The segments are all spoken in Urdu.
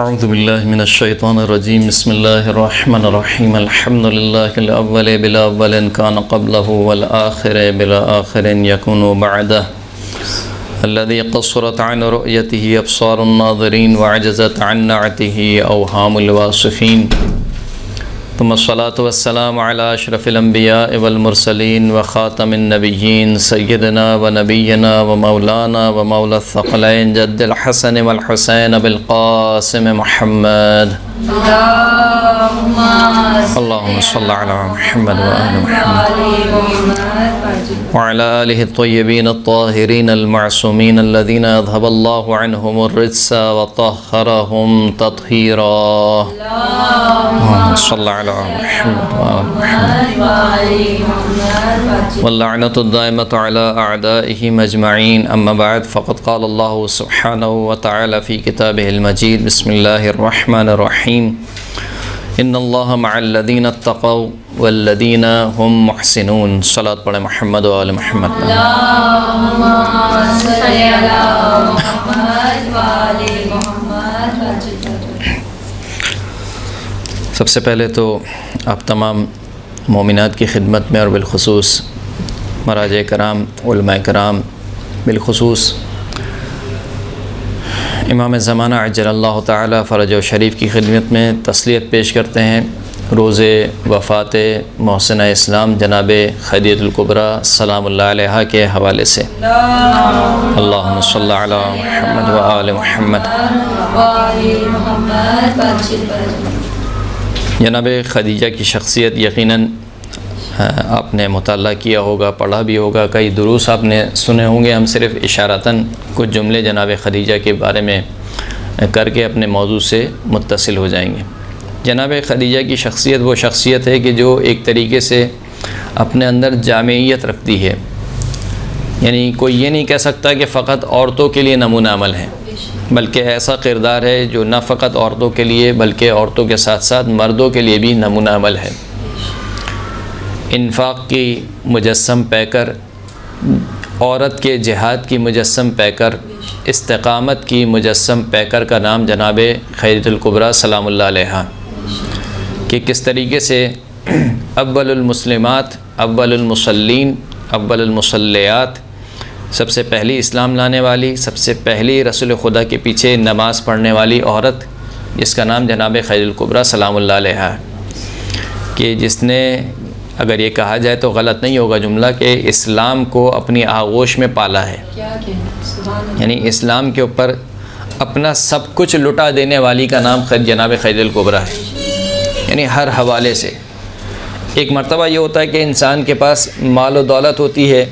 اعوذ باللہ من الشیطان الرجیم بسم اللہ الرحمن الرحیم الحمد للہ الاول بلا اول کان قبلہ والآخر بلا آخر یکون بعدہ الذي قصرت عن رؤيته ابصار الناظرین وعجزت عن نعته اوهام الواصفین ثم الصلاة والسلام على اشرف الانبیاء والمرسلین وخاتم النبیین سیدنا ونبینا ومولانا ومولا الثقلین جد الحسن والحسین بالقاسم محمد اللهم صل على محمد وآل محمد وعلى آله الطيبين الطاهرين المعصومين الذين أذهب الله عنهم الرجس وطهرهم تطهيرا اللهم صل على محمد وآل محمد واللعنة الدائمة على أعدائهم أجمعين أما بعد فقد قال الله سبحانه وتعالى في كتابه المجيد بسم الله الرحمن الرحيم ان اللہ مع الذین اتقوا والذین هم محسنون صلاۃ پڑھیں محمد و آل محمد اللہم صل علی محمد و آل محمد۔ سب سے پہلے تو آپ تمام مومنات کی خدمت میں اور بالخصوص مراجع کرام علماء کرام بالخصوص امام زمانہ عجل اللہ تعالی فرج و شریف کی خدمت میں تسلیت پیش کرتے ہیں روز وفات محسنہ اسلام جناب خدیجہ الکبریٰ سلام اللہ علیہا کے حوالے سے اللہم صل علی محمد و آل محمد۔ جناب خدیجہ کی شخصیت یقیناً آپ نے مطالعہ کیا ہوگا، پڑھا بھی ہوگا، کئی دروس آپ نے سنے ہوں گے۔ ہم صرف اشارتاً کچھ جملے جناب خدیجہ کے بارے میں کر کے اپنے موضوع سے متصل ہو جائیں گے۔ جناب خدیجہ کی شخصیت وہ شخصیت ہے کہ جو ایک طریقے سے اپنے اندر جامعیت رکھتی ہے، یعنی کوئی یہ نہیں کہہ سکتا کہ فقط عورتوں کے لیے نمونہ عمل ہے، بلکہ ایسا کردار ہے جو نہ فقط عورتوں کے لیے بلکہ عورتوں کے ساتھ ساتھ مردوں کے لیے بھی نمونہ عمل ہے۔ انفاق کی مجسم پیکر، عورت کے جہاد کی مجسم پیکر، استقامت کی مجسم پیکر کا نام جناب خدیجہ الکبریٰ سلام اللہ علیہا، کہ کس طریقے سے اول المسلمات، اول المصلین، اول المصلیات، سب سے پہلی اسلام لانے والی، سب سے پہلی رسول خدا کے پیچھے نماز پڑھنے والی عورت، جس کا نام جناب خدیجہ الکبریٰ سلام اللہ علیہا، کہ جس نے، اگر یہ کہا جائے تو غلط نہیں ہوگا جملہ، کہ اسلام کو اپنی آغوش میں پالا ہے، یعنی اسلام کے اوپر اپنا سب کچھ لٹا دینے والی کا نام جناب خدیجہ الکبریٰ ہے، یعنی ہر حوالے سے۔ ایک مرتبہ یہ ہوتا ہے کہ انسان کے پاس مال و دولت ہوتی ہے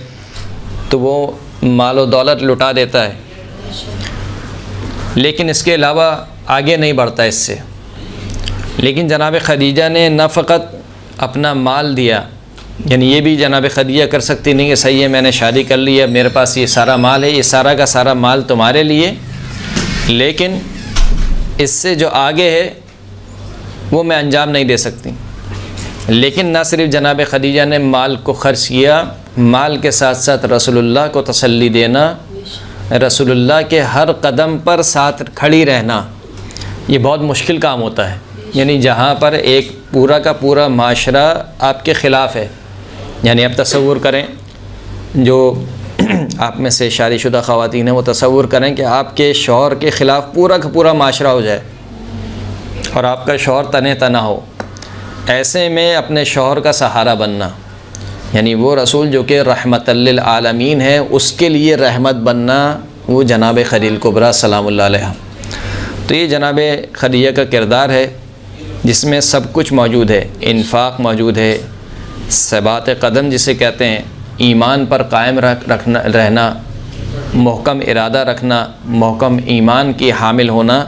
تو وہ مال و دولت لٹا دیتا ہے، لیکن اس کے علاوہ آگے نہیں بڑھتا اس سے۔ لیکن جناب خدیجہ نے نہ فقط اپنا مال دیا، یعنی یہ بھی جناب خدیجہ کر سکتی نہیں کہ صحیح ہے میں نے شادی کر لی ہے، میرے پاس یہ سارا مال ہے، یہ سارا کا سارا مال تمہارے لیے، لیکن اس سے جو آگے ہے وہ میں انجام نہیں دے سکتی۔ لیکن نہ صرف جناب خدیجہ نے مال کو خرچ کیا، مال کے ساتھ ساتھ رسول اللہ کو تسلی دینا، رسول اللہ کے ہر قدم پر ساتھ کھڑی رہنا، یہ بہت مشکل کام ہوتا ہے، یعنی جہاں پر ایک پورا کا پورا معاشرہ آپ کے خلاف ہے۔ یعنی آپ تصور کریں، جو آپ میں سے شادی شدہ خواتین ہیں وہ تصور کریں کہ آپ کے شوہر کے خلاف پورا کا پورا معاشرہ ہو جائے اور آپ کا شوہر تنہ تنہا ہو، ایسے میں اپنے شوہر کا سہارا بننا، یعنی وہ رسول جو کہ رحمت للعالمین ہے اس کے لیے رحمت بننا، وہ جناب خدیجہ الکبریٰ سلام اللہ علیہا۔ تو یہ جناب خدیجہ کا کردار ہے جس میں سب کچھ موجود ہے، انفاق موجود ہے، ثبات قدم جسے کہتے ہیں، ایمان پر قائم رہنا، محکم ارادہ رکھنا، محکم ایمان کی حامل ہونا،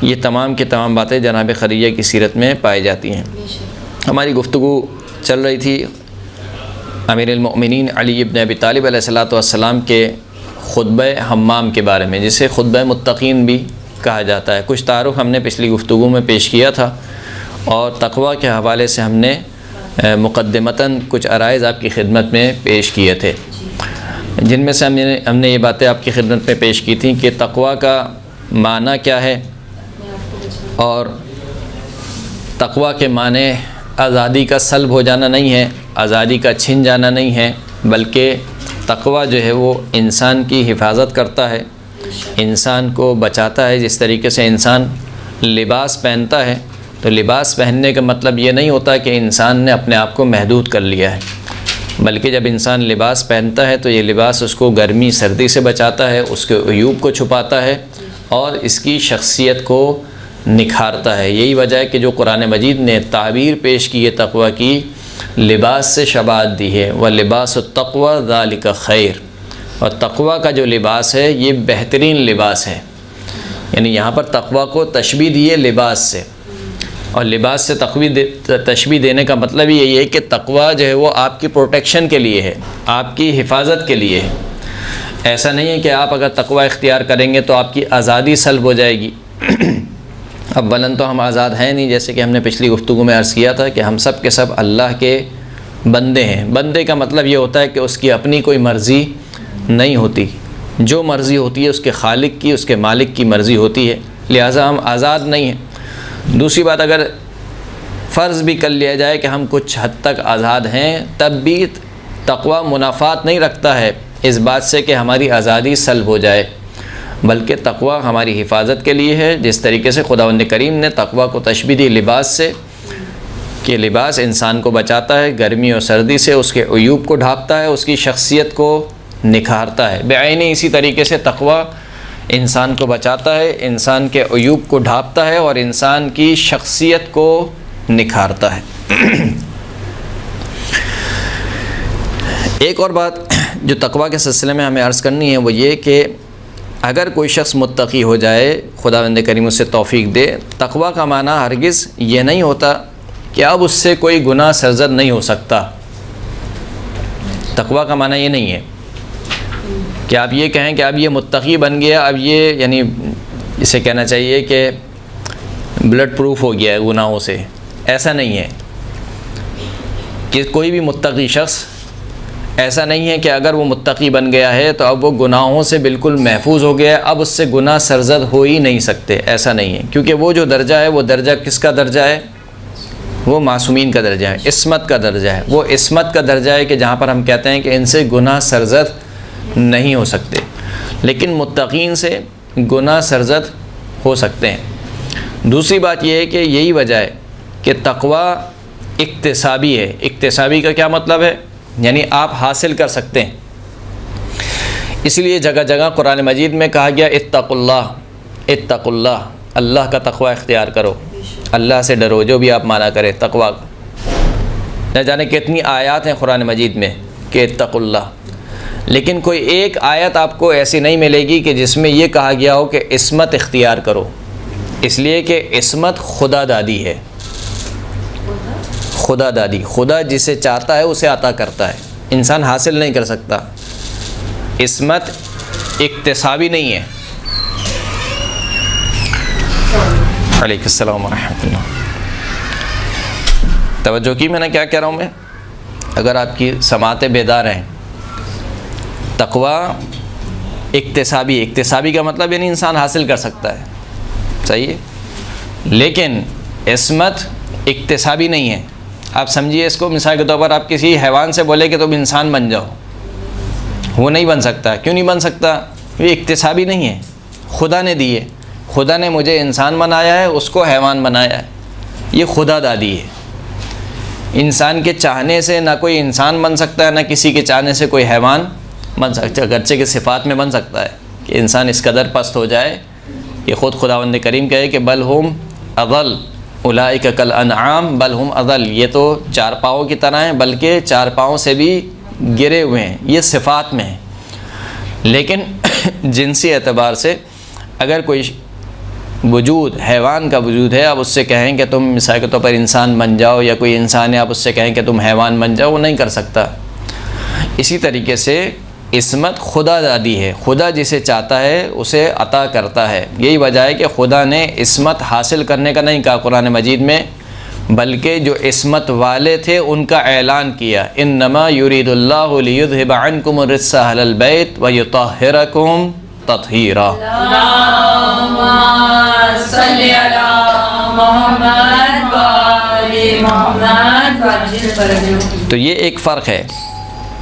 یہ تمام کی تمام باتیں جناب خدیجہ کی سیرت میں پائی جاتی ہیں۔ ہماری گفتگو چل رہی تھی امیر المؤمنین علی ابن ابی طالب علیہ السلام کے خطبہ حمام کے بارے میں، جسے خطبہ متقین بھی کہا جاتا ہے۔ کچھ تعارف ہم نے پچھلی گفتگو میں پیش کیا تھا، اور تقویٰ کے حوالے سے ہم نے مقدمتاً کچھ عرائض آپ کی خدمت میں پیش کیے تھے، جن میں سے ہم نے یہ باتیں آپ کی خدمت میں پیش کی تھیں کہ تقویٰ کا معنی کیا ہے، اور تقوی کے معنی آزادی کا سلب ہو جانا نہیں ہے، آزادی کا چھن جانا نہیں ہے، بلکہ تقوی جو ہے وہ انسان کی حفاظت کرتا ہے، انسان کو بچاتا ہے۔ جس طریقے سے انسان لباس پہنتا ہے تو لباس پہننے کا مطلب یہ نہیں ہوتا کہ انسان نے اپنے آپ کو محدود کر لیا ہے، بلکہ جب انسان لباس پہنتا ہے تو یہ لباس اس کو گرمی سردی سے بچاتا ہے، اس کے عیوب کو چھپاتا ہے اور اس کی شخصیت کو نکھارتا ہے۔ یہی وجہ ہے کہ جو قرآن مجید نے تعبیر پیش کی ہے تقوی کی، لباس سے شباہت دی ہے، وَلِبَاسُ التَّقْوَى ذَلِكَ خَيْرٌ، اور تقوی کا جو لباس ہے یہ بہترین لباس ہے۔ یعنی یہاں پر تقوی کو تشبیہ دی ہے لباس سے، اور لباس سے تشبیہ دینے کا مطلب یہی ہے کہ تقوی جو ہے وہ آپ کی پروٹیکشن کے لیے ہے، آپ کی حفاظت کے لیے ہے۔ ایسا نہیں ہے کہ آپ اگر تقوی اختیار کریں گے تو آپ کی آزادی سلب ہو جائے گی۔ اولاً تو ہم آزاد ہیں نہیں، جیسے کہ ہم نے پچھلی گفتگو میں عرض کیا تھا کہ ہم سب کے سب اللہ کے بندے ہیں۔ بندے کا مطلب یہ ہوتا ہے کہ اس کی اپنی کوئی مرضی نہیں ہوتی، جو مرضی ہوتی ہے اس کے خالق کی، اس کے مالک کی مرضی ہوتی ہے، لہٰذا ہم آزاد نہیں ہیں۔ دوسری بات، اگر فرض بھی کر لیا جائے کہ ہم کچھ حد تک آزاد ہیں، تب بھی تقوی منافات نہیں رکھتا ہے اس بات سے کہ ہماری آزادی سلب ہو جائے، بلکہ تقوی ہماری حفاظت کے لیے ہے۔ جس طریقے سے خداوند کریم نے تقوی کو تشبیہ دی لباس سے، کہ لباس انسان کو بچاتا ہے گرمی اور سردی سے، اس کے عیوب کو ڈھانپتا ہے، اس کی شخصیت کو نکھارتا ہے۔ بعین اسی طریقے سے تقوی انسان کو بچاتا ہے، انسان کے عیوب کو ڈھانپتا ہے اور انسان کی شخصیت کو نکھارتا ہے۔ ایک اور بات جو تقوی کے سلسلے میں ہمیں عرض کرنی ہے وہ یہ کہ اگر کوئی شخص متقی ہو جائے، خداوند کریم اسے توفیق دے، تقوی کا معنی ہرگز یہ نہیں ہوتا کہ اب اس سے کوئی گناہ سرزد نہیں ہو سکتا۔ تقوی کا معنی یہ نہیں ہے کہ آپ یہ کہیں کہ اب یہ متقی بن گیا، اب یہ یعنی اسے کہنا چاہیے کہ بلڈ پروف ہو گیا ہے گناہوں سے۔ ایسا نہیں ہے کہ کوئی بھی متقی شخص، ایسا نہیں ہے کہ اگر وہ متقی بن گیا ہے تو اب وہ گناہوں سے بالکل محفوظ ہو گیا ہے، اب اس سے گناہ سرزد ہو ہی نہیں سکتے، ایسا نہیں ہے۔ کیونکہ وہ جو درجہ ہے وہ درجہ کس کا درجہ ہے؟ وہ معصومین کا درجہ ہے، عصمت کا درجہ ہے۔ وہ عصمت کا درجہ ہے کہ جہاں پر ہم کہتے ہیں کہ ان سے گناہ سرزد نہیں ہو سکتے، لیکن متقین سے گناہ سرزد ہو سکتے ہیں۔ دوسری بات یہ ہے کہ یہی وجہ ہے کہ تقوی اکتسابی ہے۔ اکتسابی کا کیا مطلب ہے؟ یعنی آپ حاصل کر سکتے ہیں۔ اس لیے جگہ جگہ قرآن مجید میں کہا گیا اتقوا اللہ، اتقوا اللہ، اللہ کا تقوی اختیار کرو، اللہ سے ڈرو، جو بھی آپ مانا کریں تقوی کا۔ نہ جانے کتنی آیات ہیں قرآن مجید میں کہ اتقوا اللہ، لیکن کوئی ایک آیت آپ کو ایسی نہیں ملے گی کہ جس میں یہ کہا گیا ہو کہ عصمت اختیار کرو، اس لیے کہ عصمت خدا دادی ہے۔ خدا دادی، خدا جسے چاہتا ہے اسے عطا کرتا ہے، انسان حاصل نہیں کر سکتا۔ عصمت اکتسابی نہیں ہے۔ علیکم السلام ورحمۃ اللہ۔ توجہ کی میں نے کیا کہہ رہا ہوں میں؟ اگر آپ کی سماعتیں بیدار ہیں، تقوی اکتسابی، اکتسابی کا مطلب یعنی انسان حاصل کر سکتا ہے، صحیح ہے، لیکن عصمت اکتسابی نہیں ہے۔ آپ سمجھیے اس کو، مثال کے طور پر آپ کسی حیوان سے بولے کہ تم انسان بن جاؤ، وہ نہیں بن سکتا۔ کیوں نہیں بن سکتا؟ یہ اکتسابی نہیں ہے، خدا نے دی ہے۔ خدا نے مجھے انسان بنایا ہے، اس کو حیوان بنایا ہے، یہ خدا دادی ہے۔ انسان کے چاہنے سے نہ کوئی انسان بن سکتا ہے، نہ کسی کے چاہنے سے کوئی حیوان بن سکتا ہے۔ اگرچہ کے صفات میں بن سکتا ہے کہ انسان اس قدر پست ہو جائے کہ خود خداوند کریم کہے کہ بل ہم اضل اولئک کالانعام بل ہم اضل، یہ تو چار پاؤں کی طرح ہیں بلکہ چار پاؤں سے بھی گرے ہوئے ہیں۔ یہ صفات میں ہے، لیکن جنسی اعتبار سے اگر کوئی وجود حیوان کا وجود ہے، آپ اس سے کہیں کہ تم مثال کے طور پر انسان بن جاؤ، یا کوئی انسان ہے آپ اس سے کہیں کہ تم حیوان بن جاؤ، وہ نہیں کر سکتا۔ اسی طریقے سے عصمت خدا دادی ہے، خدا جسے چاہتا ہے اسے عطا کرتا ہے۔ یہی وجہ ہے کہ خدا نے عصمت حاصل کرنے کا نہیں کہا قرآن مجید میں، بلکہ جو عصمت والے تھے ان کا اعلان کیا، انما یرید اللہ لیذھب عنکم الرجس اہل البیت ویطہرکم تطہیرا۔ اللہم صلی علی تو یہ ایک فرق ہے.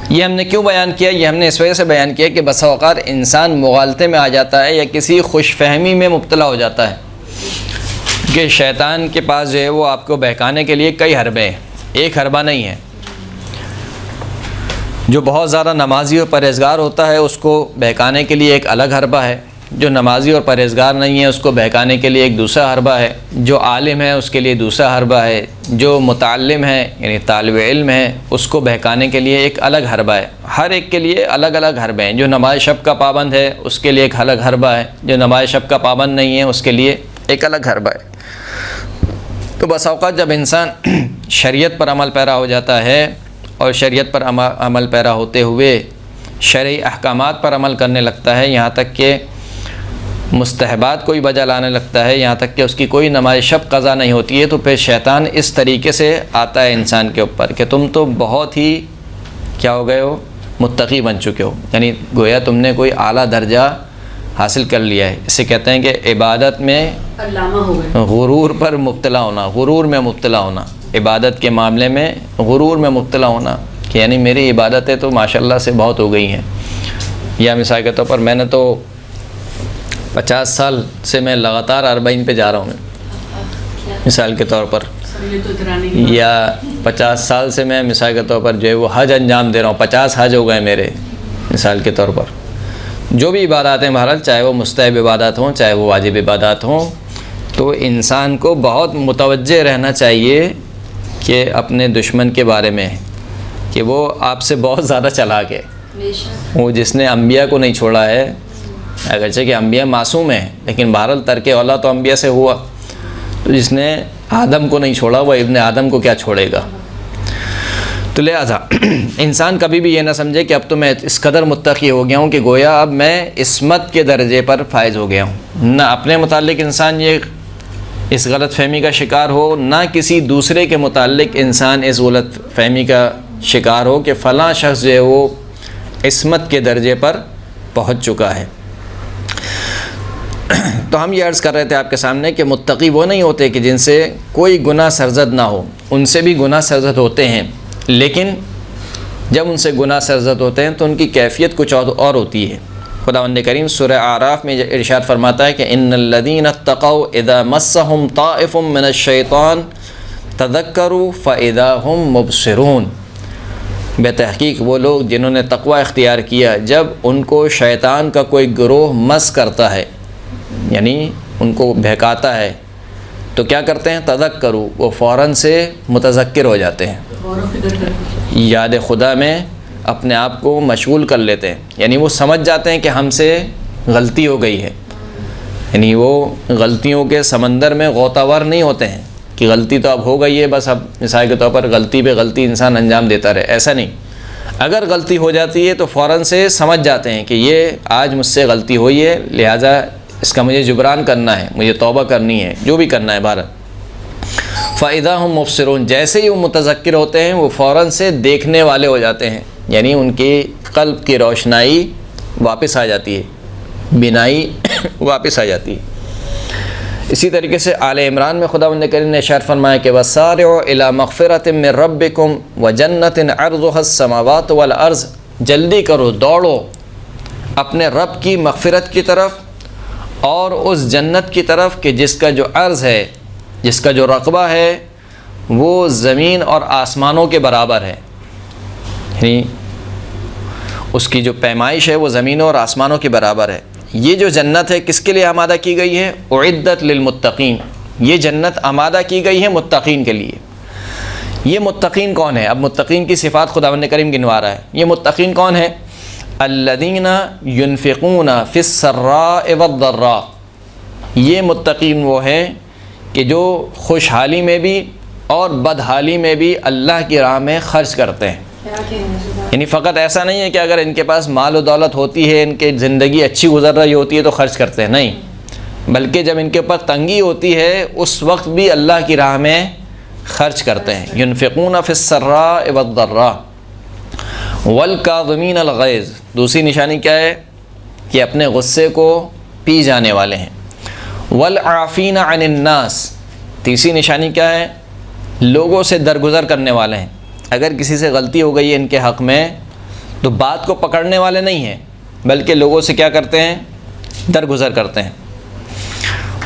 یہ ہم نے کیوں بیان کیا؟ یہ ہم نے اس وجہ سے بیان کیا کہ بسا اوقات انسان مغالطے میں آ جاتا ہے یا کسی خوش فہمی میں مبتلا ہو جاتا ہے کہ شیطان کے پاس جو ہے وہ آپ کو بہکانے کے لیے کئی حربے ہیں، ایک حربہ نہیں ہے. جو بہت زیادہ نمازی اور پرہیزگار ہوتا ہے اس کو بہکانے کے لیے ایک الگ حربہ ہے، جو نمازی اور پرہیزگار نہیں ہے اس کو بہکانے کے لیے ایک دوسرا حربہ ہے، جو عالم ہے اس کے لیے دوسرا حربہ ہے، جو متعلم ہے یعنی طالب علم ہے اس کو بہکانے کے لیے ایک الگ حربہ ہے. ہر ایک کے لیے الگ الگ حربے ہیں. جو نماز شب کا پابند ہے اس کے لیے ایک الگ حربہ ہے، جو نماز شب کا پابند نہیں ہے اس کے لیے ایک الگ حربہ ہے. تو بس اوقات جب انسان شریعت پر عمل پیرا ہو جاتا ہے اور شریعت پر عمل پیرا ہوتے ہوئے شرعی احکامات پر عمل کرنے لگتا ہے، یہاں تک کہ مستحبات کوئی بجا لانے لگتا ہے، یہاں تک کہ اس کی کوئی نماز شب قضا نہیں ہوتی ہے، تو پھر شیطان اس طریقے سے آتا ہے انسان کے اوپر کہ تم تو بہت ہی کیا ہو گئے ہو، متقی بن چکے ہو، یعنی گویا تم نے کوئی اعلیٰ درجہ حاصل کر لیا ہے. اسے کہتے ہیں کہ عبادت میں علامہ ہو گئے، غرور پر مبتلا ہونا، غرور میں مبتلا ہونا، عبادت کے معاملے میں غرور میں مبتلا ہونا کہ یعنی میری عبادتیں تو ماشاءاللہ سے بہت ہو گئی ہیں. یا مثال کے طور پر میں نے تو 50 سال سے میں لگاتار 40 پہ جا رہا ہوں مثال کے طور پر، یا 50 سال سے میں مثال کے طور پر جو ہے وہ حج انجام دے رہا ہوں، 50 حج ہو گئے میرے مثال کے طور پر. جو بھی عبادات ہیں بہرحال چاہے وہ مستحب عبادات ہوں چاہے وہ واجب عبادات ہوں، تو انسان کو بہت متوجہ رہنا چاہیے کہ اپنے دشمن کے بارے میں کہ وہ آپ سے بہت زیادہ چلاک ہے. وہ جس نے انبیاء کو نہیں چھوڑا ہے، اگرچہ کہ انبیاء معصوم ہیں لیکن بہرحال ترک اولا تو انبیاء سے ہوا، تو جس نے آدم کو نہیں چھوڑا وہ ابن آدم کو کیا چھوڑے گا. تو لہٰذا انسان کبھی بھی یہ نہ سمجھے کہ اب تو میں اس قدر متقی ہو گیا ہوں کہ گویا اب میں عصمت کے درجے پر فائز ہو گیا ہوں. نہ اپنے متعلق انسان یہ اس غلط فہمی کا شکار ہو، نہ کسی دوسرے کے متعلق انسان اس غلط فہمی کا شکار ہو کہ فلاں شخص جو ہے وہ عصمت کے درجے پر پہنچ چکا ہے. تو ہم یہ عرض کر رہے تھے آپ کے سامنے کہ متقی وہ نہیں ہوتے کہ جن سے کوئی گناہ سرزد نہ ہو، ان سے بھی گناہ سرزد ہوتے ہیں، لیکن جب ان سے گناہ سرزد ہوتے ہیں تو ان کی کیفیت کچھ اور ہوتی ہے. خداوند کریم سورہ اعراف میں ارشاد فرماتا ہے کہ ان الذین اتقوا اذا مسهم طائف من الشیطان تذکروا فاذا هم مبصرون. بے تحقیق وہ لوگ جنہوں نے تقوی اختیار کیا جب ان کو شیطان کا کوئی گروہ مس کرتا ہے یعنی ان کو بہکاتا ہے تو کیا کرتے ہیں؟ تذکروا، وہ فوراً سے متذکر ہو جاتے ہیں، یاد خدا میں اپنے آپ کو مشغول کر لیتے ہیں، یعنی وہ سمجھ جاتے ہیں کہ ہم سے غلطی ہو گئی ہے. یعنی وہ غلطیوں کے سمندر میں غوطہ ور نہیں ہوتے ہیں کہ غلطی تو اب ہو گئی ہے بس اب مثال کے طور پر غلطی پہ غلطی انسان انجام دیتا رہے، ایسا نہیں. اگر غلطی ہو جاتی ہے تو فوراً سے سمجھ جاتے ہیں کہ یہ آج مجھ سے غلطی ہوئی ہے، لہٰذا اس کا مجھے جبران کرنا ہے، مجھے توبہ کرنی ہے، جو بھی کرنا ہے بھارت. فَإِذَا هُمْ مُبْصِرُونَ، جیسے ہی وہ متذکر ہوتے ہیں وہ فوراً سے دیکھنے والے ہو جاتے ہیں، یعنی ان کی قلب کی روشنائی واپس آ جاتی ہے، بینائی واپس آ جاتی ہے. اسی طریقے سے آل عمران میں خداوند کریم نے ارشاد فرمایا کہ وَسَارِعُوا إِلَىٰ مَغْفِرَةٍ مِّن رَبِّكُمْ وَجَنَّةٍ عَرْضُهَا السَّمَاوَاتُ وَالْأَرْضُ، جلدی کرو، دوڑو اپنے رب کی مغفرت کی طرف اور اس جنت کی طرف کہ جس کا جو عرض ہے، جس کا جو رقبہ ہے وہ زمین اور آسمانوں کے برابر ہے. یعنی اس کی جو پیمائش ہے وہ زمینوں اور آسمانوں کے برابر ہے. یہ جو جنت ہے کس کے لیے آمادہ کی گئی ہے؟ اعدت للمتقین، یہ جنت آمادہ کی گئی ہے متقین کے لیے. یہ متقین کون ہے؟ اب متقین کی صفات خداوند کریم گنوا رہا ہے. یہ متقین کون ہے؟ الذین ينفقون فی السراء والضراء، یہ متقین وہ ہیں کہ جو خوشحالی میں بھی اور بدحالی میں بھی اللہ کی راہ میں خرچ کرتے ہیں. یعنی فقط ایسا نہیں ہے کہ اگر ان کے پاس مال و دولت ہوتی ہے، ان کی زندگی اچھی گزر رہی ہوتی ہے تو خرچ کرتے ہیں، نہیں، بلکہ جب ان کے اوپر تنگی ہوتی ہے اس وقت بھی اللہ کی راہ میں خرچ کرتے ہیں. ينفقون فی السراء والضراء والکاظمین الغیظ، دوسری نشانی کیا ہے؟ کہ اپنے غصے کو پی جانے والے ہیں. والعافین عن الناس، تیسری نشانی کیا ہے؟ لوگوں سے درگزر کرنے والے ہیں. اگر کسی سے غلطی ہو گئی ہے ان کے حق میں تو بات کو پکڑنے والے نہیں ہیں، بلکہ لوگوں سے کیا کرتے ہیں؟ درگزر کرتے ہیں۔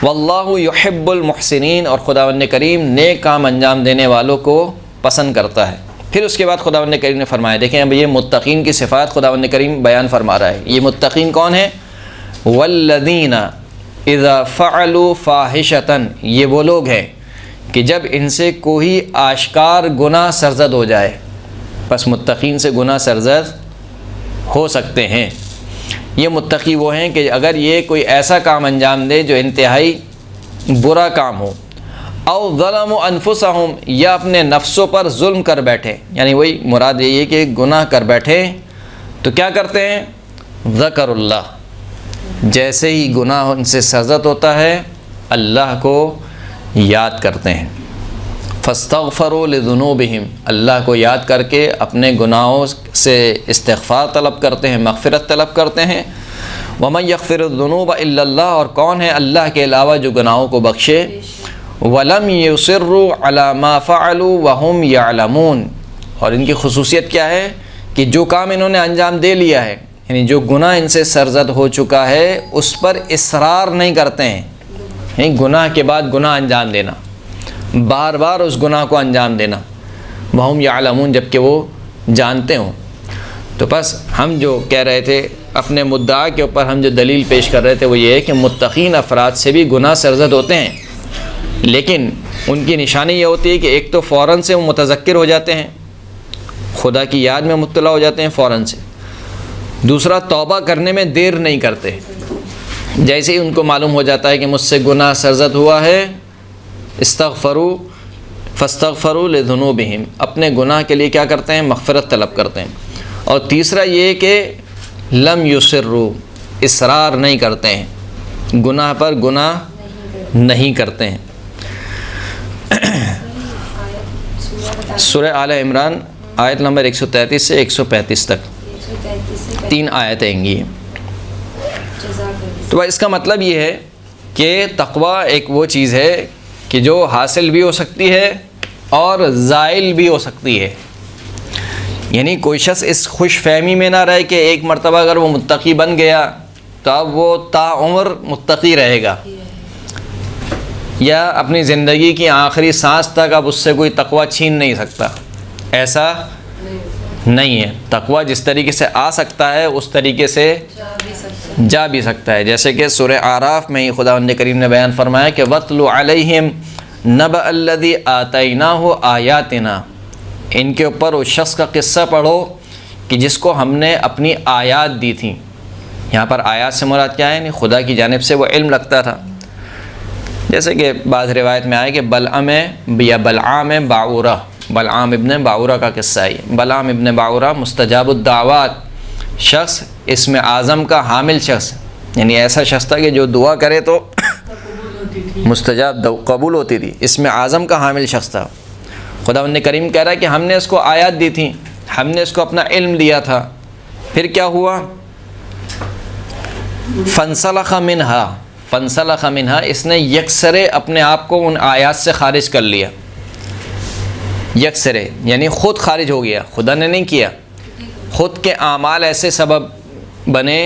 واللہ یحب المحسنین، اور خداوند کریم نیک کام انجام دینے والوں کو پسند کرتا ہے۔ پھر اس کے بعد خداوند کریم نے فرمایا، دیکھیں اب یہ متقین کی صفات خداوند کریم بیان فرما رہا ہے۔ یہ متقین کون ہیں؟ والذین اذا فعلوا فاحشۃ، یہ وہ لوگ ہیں کہ جب ان سے کوئی آشکار گناہ سرزد ہو جائے، پس متقین سے گناہ سرزد ہو سکتے ہیں۔ یہ متقی وہ ہیں کہ اگر یہ کوئی ایسا کام انجام دے جو انتہائی برا کام ہو، او ظلموا انفسہم، یا اپنے نفسوں پر ظلم کر بیٹھے، یعنی وہی مراد یہی ہے کہ گناہ کر بیٹھے تو کیا کرتے ہیں؟ ذکر اللہ، جیسے ہی گناہ ان سے سرزد ہوتا ہے اللہ کو یاد کرتے ہیں۔ فاستغفروا لذنوبہم، اللہ کو یاد کر کے اپنے گناہوں سے استغفار طلب کرتے ہیں، مغفرت طلب کرتے ہیں۔ ومن یغفر الذنوب الا اللہ، اور کون ہے اللہ کے علاوہ جو گناہوں کو بخشے۔ ولم یصروا علی ما فعلوا وهم یعلمون، اور ان کی خصوصیت کیا ہے کہ جو کام انہوں نے انجام دے لیا ہے، یعنی جو گناہ ان سے سرزد ہو چکا ہے اس پر اصرار نہیں کرتے ہیں، یعنی گناہ کے بعد گناہ انجام دینا، بار بار اس گناہ کو انجام دینا۔ وہم یعلمون، جب کہ وہ جانتے ہوں۔ تو بس ہم جو کہہ رہے تھے اپنے مدعا کے اوپر، ہم جو دلیل پیش کر رہے تھے وہ یہ ہے کہ متقین افراد سے بھی گناہ سرزد ہوتے ہیں، لیکن ان کی نشانی یہ ہوتی ہے کہ ایک تو فوراً سے وہ متذکر ہو جاتے ہیں، خدا کی یاد میں مبتلا ہو جاتے ہیں فوراً سے۔ دوسرا، توبہ کرنے میں دیر نہیں کرتے، جیسے ہی ان کو معلوم ہو جاتا ہے کہ مجھ سے گناہ سرزد ہوا ہے، استغفروا فاستغفروا لذنوبہم، اپنے گناہ کے لیے کیا کرتے ہیں؟ مغفرت طلب کرتے ہیں۔ اور تیسرا یہ کہ لم یصروا، اصرار نہیں کرتے ہیں، گناہ پر گناہ نہیں کرتے ہیں۔ سورہ آل عمران آیت نمبر 133 سے 135 تک 3 آیتیں ہیں گی۔ تو اس کا مطلب یہ ہے کہ تقویٰ ایک وہ چیز ہے کہ جو حاصل بھی ہو سکتی ہے اور زائل بھی ہو سکتی ہے، یعنی کوئی شخص اس خوش فہمی میں نہ رہے کہ ایک مرتبہ اگر وہ متقی بن گیا تو اب وہ تا عمر متقی رہے گا، یا اپنی زندگی کی آخری سانس تک اب اس سے کوئی تقویٰ چھین نہیں سکتا۔ ایسا نہیں ہے، تقویٰ جس طریقے سے آ سکتا ہے اس طریقے سے جا بھی سکتا ہے، جیسے کہ سورہ اعراف میں ہی خداوند کریم نے بیان فرمایا کہ وَاتْلُ عَلَيْهِمْ نَبَأَ الَّذِي آتَيْنَاهُ آیَاتِنَا، ان کے اوپر اس شخص کا قصہ پڑھو کہ جس کو ہم نے اپنی آیات دی تھیں۔ یہاں پر آیات سے مراد کیا ہے؟ یعنی خدا کی جانب سے وہ علم رکھتا تھا، جیسے کہ بعض روایت میں آئے کہ بلعام باعورہ، بلعام ابن باعورہ کا قصہ ہے۔ بلعام ابن باعورہ مستجاب الدعوات، شخص اسم اعظم کا حامل شخص، یعنی ایسا شخص تھا کہ جو دعا کرے تو مستجاب قبول ہوتی تھی، اسم اعظم کا حامل شخص تھا۔ خداوند کریم کہہ رہا ہے کہ ہم نے اس کو آیات دی تھیں، ہم نے اس کو اپنا علم دیا تھا، پھر کیا ہوا؟ فانسلخ منہا، اس نے یکسرے اپنے آپ کو ان آیات سے خارج کر لیا۔ یکسرے یعنی خود خارج ہو گیا، خدا نے نہیں کیا، خود کے اعمال ایسے سبب بنے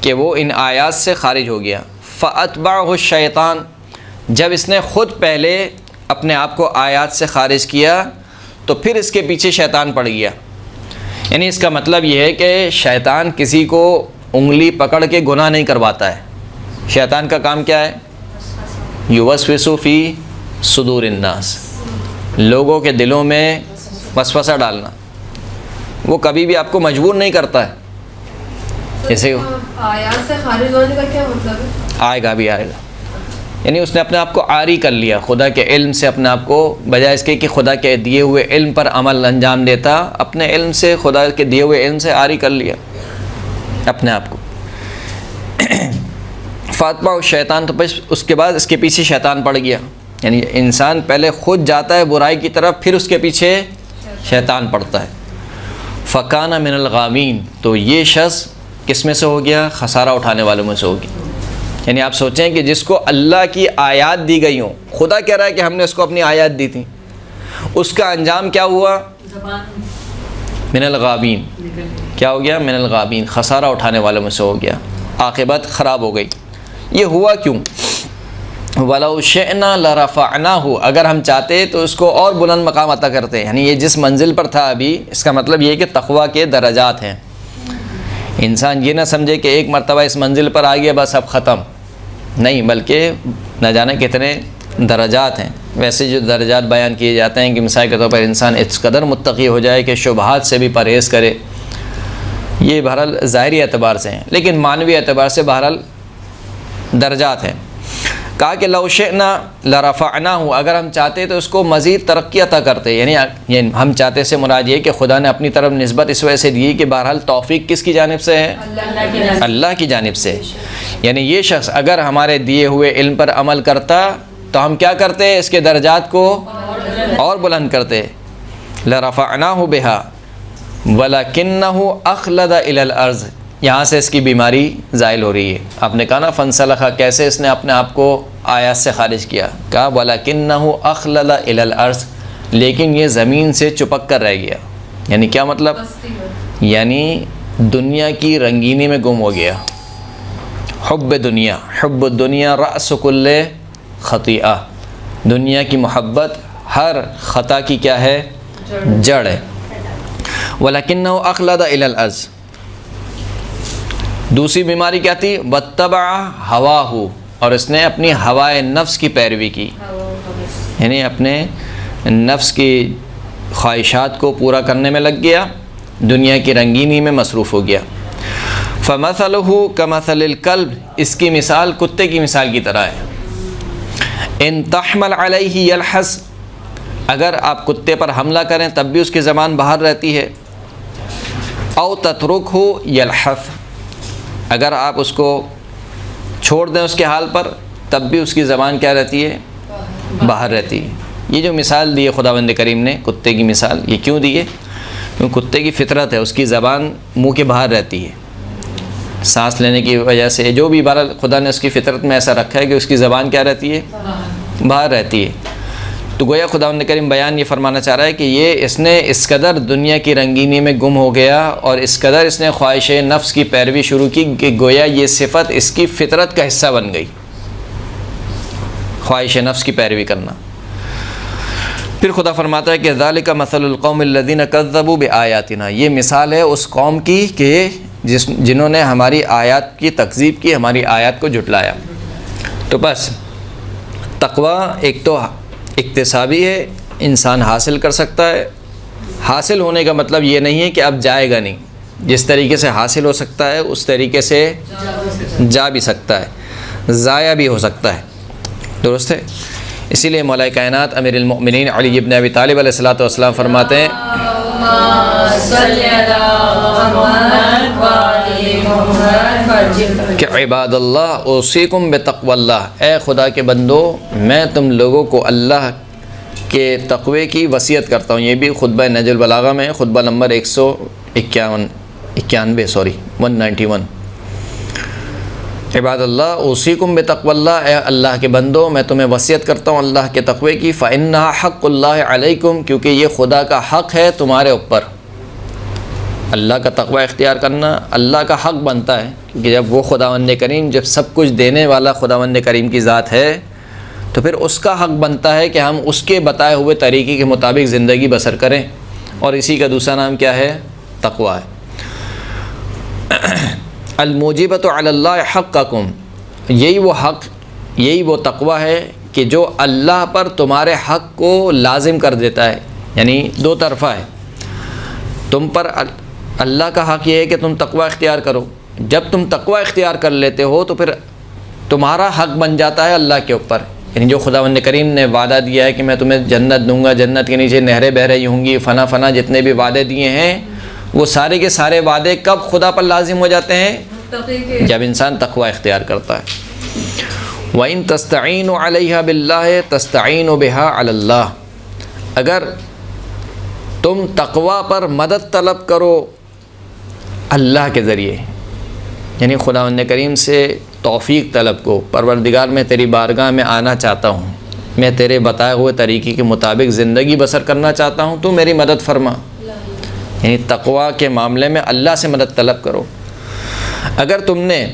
کہ وہ ان آیات سے خارج ہو گیا۔ فَأَتْبَعَهُ الشَّيْطَانُ، جب اس نے خود پہلے اپنے آپ کو آیات سے خارج کیا تو پھر اس کے پیچھے شیطان پڑ گیا۔ یعنی اس کا مطلب یہ ہے کہ شیطان کسی کو انگلی پکڑ کے گناہ نہیں کرواتا ہے، شیطان کا کام کیا ہے؟ یوسوس فی صدور الناس، لوگوں کے دلوں میں وسوسہ ڈالنا۔ وہ کبھی بھی آپ کو مجبور نہیں کرتا ہے، جیسے آیات سے خارج ہونے کا کیا مطلب ہے؟ آئے گا بھی آئے گا، یعنی اس نے اپنے آپ کو عاری کر لیا خدا کے علم سے، اپنے آپ کو بجائے اس کے کہ خدا کے دیے ہوئے علم پر عمل انجام دیتا، اپنے علم سے، خدا کے دیے ہوئے علم سے عاری کر لیا اپنے آپ کو۔ فاطمہ اور شیطان، تو بس اس کے بعد اس کے پیچھے شیطان پڑ گیا، یعنی انسان پہلے خود جاتا ہے برائی کی طرف، پھر اس کے پیچھے شیطان پڑتا ہے۔ فکانہ من الغامین، تو یہ شخص کس میں سے ہو گیا؟ خسارہ اٹھانے والوں میں سے ہو گیا۔ یعنی آپ سوچیں کہ جس کو اللہ کی آیات دی گئی ہوں، خدا کہہ رہا ہے کہ ہم نے اس کو اپنی آیات دی تھی، اس کا انجام کیا ہوا؟ من الغابین، کیا ہو گیا؟ من الغابین، خسارہ اٹھانے والوں میں سے ہو گیا، عاقبت خراب ہو گئی۔ یہ ہوا کیوں؟ وَلَوْ شِئْنَا لَرَفَعْنَاهُ، اگر ہم چاہتے تو اس کو اور بلند مقام عطا کرتے، یعنی یہ جس منزل پر تھا ابھی، اس کا مطلب یہ کہ تقویٰ کے درجات ہیں۔ انسان یہ نہ سمجھے کہ ایک مرتبہ اس منزل پر آ گیا بس اب ختم، نہیں، بلکہ نہ جانے کتنے درجات ہیں۔ ویسے جو درجات بیان کیے جاتے ہیں کہ مثال کے طور پر انسان اس قدر متقی ہو جائے کہ شبہات سے بھی پرہیز کرے، یہ بہرحال ظاہری اعتبار سے ہیں، لیکن معنوی اعتبار سے بہرحال درجات ہیں۔ کہا کہ لو شئنا لرفعناہ، اگر ہم چاہتے تو اس کو مزید ترقی عطا کرتے، یعنی ہم چاہتے سے مراد یہ کہ خدا نے اپنی طرف نسبت اس وجہ سے دی کہ بہرحال توفیق کس کی جانب سے ہے؟ اللہ کی جانب سے۔ یعنی یہ شخص اگر ہمارے دیے ہوئے علم پر عمل کرتا تو ہم کیا کرتے؟ اس کے درجات کو اور بلند کرتے۔ لرفعناہ بہا ولکنہ اخلد الی الارض، یہاں سے اس کی بیماری زائل ہو رہی ہے۔ آپ نے کہا نا فنسلخ، کیسے اس نے اپنے آپ کو آیات سے خارج کیا؟ کہا ولکنہ اخلد الی الارض، لیکن یہ زمین سے چپک کر رہ گیا۔ یعنی کیا مطلب؟ یعنی دنیا کی رنگینی میں گم ہو گیا۔ حب دنیا، حب الدنیا رأس کل خطیئہ، دنیا کی محبت ہر خطا کی کیا ہے؟ جڑ ہے۔ وَلَكِنَّهُ أَخْلَدَ إِلَى الْأَرْضِ، دوسری بیماری کیا تھی؟ وَاتَّبَعَ هَوَاهُ، اور اس نے اپنی ہوائے نفس کی پیروی کی، یعنی اپنے نفس کی خواہشات کو پورا کرنے میں لگ گیا، دنیا کی رنگینی میں مصروف ہو گیا۔ فَمَثَلُهُ كَمَثَلِ الْكَلْبِ، اس کی مثال کتے کی مثال کی طرح ہے۔ ان تحمل علیہ یلحظ، اگر آپ کتے پر حملہ کریں تب بھی اس کی زبان باہر رہتی ہے۔ او تترکہ یلحظ، اگر آپ اس کو چھوڑ دیں اس کے حال پر تب بھی اس کی زبان کیا رہتی ہے؟ باہر رہتی ہے۔ یہ جو مثال دی ہے خداوند کریم نے کتے کی مثال، یہ کیوں دی ہے؟ کیونکہ کتے کی فطرت ہے، اس کی زبان منہ کے باہر رہتی ہے، سانس لینے کی وجہ سے جو بھی بہرحال خدا نے اس کی فطرت میں ایسا رکھا ہے کہ اس کی زبان کیا رہتی ہے؟ باہر رہتی ہے۔ تو گویا خداوند کریم بیان یہ فرمانا چاہ رہا ہے کہ یہ اس نے اس قدر دنیا کی رنگینی میں گم ہو گیا اور اس قدر اس نے خواہش نفس کی پیروی شروع کی کہ گویا یہ صفت اس کی فطرت کا حصہ بن گئی، خواہش نفس کی پیروی کرنا۔ پھر خدا فرماتا ہے کہ ذالک مثل القوم الذین کذبوا بآیاتنا، یہ مثال ہے اس قوم کی کہ جنہوں نے ہماری آیات کی تکذیب کی، ہماری آیات کو جھٹلایا۔ تو بس تقویٰ ایک تو اکتسابی ہے، انسان حاصل کر سکتا ہے، حاصل ہونے کا مطلب یہ نہیں ہے کہ اب جائے گا نہیں، جس طریقے سے حاصل ہو سکتا ہے اس طریقے سے جا بھی سکتا ہے، ضائع بھی ہو سکتا ہے، درست ہے۔ اسی لیے مولا کائنات امیر المؤمنین علی ابن ابی طالب علیہ الصلوۃ والسلام فرماتے ہیں کہ عباد اللہ اوصیکم بتقوی اللہ، اے خدا کے بندو میں تم لوگوں کو اللہ کے تقوی کی وصیت کرتا ہوں۔ یہ بھی خطبہ نہج البلاغہ میں خطبہ نمبر 191 عباد اللہ اوصیکم بتقوی اللہ، اے اللہ کے بندو میں تمہیں وصیت کرتا ہوں اللہ کے تقوی کی، فإنہا حق اللہ علیکم، کیونکہ یہ خدا کا حق ہے تمہارے اوپر۔ اللہ کا تقوی اختیار کرنا اللہ کا حق بنتا ہے، کیونکہ جب وہ خداوند کریم، جب سب کچھ دینے والا خداوند کریم کی ذات ہے تو پھر اس کا حق بنتا ہے کہ ہم اس کے بتائے ہوئے طریقے کے مطابق زندگی بسر کریں، اور اسی کا دوسرا نام کیا ہے؟ تقوی ہے۔ الموجبۃ علی اللہ حقکم، یہی وہ حق، یہی وہ تقوی ہے کہ جو اللہ پر تمہارے حق کو لازم کر دیتا ہے، یعنی دو طرفہ ہے۔ تم پر اللہ کا حق یہ ہے کہ تم تقوی اختیار کرو، جب تم تقوی اختیار کر لیتے ہو تو پھر تمہارا حق بن جاتا ہے اللہ کے اوپر، یعنی جو خداوند کریم نے وعدہ دیا ہے کہ میں تمہیں جنت دوں گا، جنت کے نیچے نہریں بہہ رہی ہوں گی، فنا فنا جتنے بھی وعدے دیے ہیں وہ سارے کے سارے وعدے کب خدا پر لازم ہو جاتے ہیں؟ جب انسان تقوی اختیار کرتا ہے۔ وَإِن تَسْتَعِينُ عَلَيْهَا بِاللَّهِ تَسْتَعِينُ بِهَا عَلَى اللَّهِ، اگر تم تقوی پر مدد طلب کرو اللہ کے ذریعے، یعنی خداوند کریم سے توفیق طلب کو، پروردگار میں تیری بارگاہ میں آنا چاہتا ہوں، میں تیرے بتائے ہوئے طریقے کے مطابق زندگی بسر کرنا چاہتا ہوں، تو میری مدد فرما۔ یعنی تقویٰ کے معاملے میں اللہ سے مدد طلب کرو۔ اگر تم نے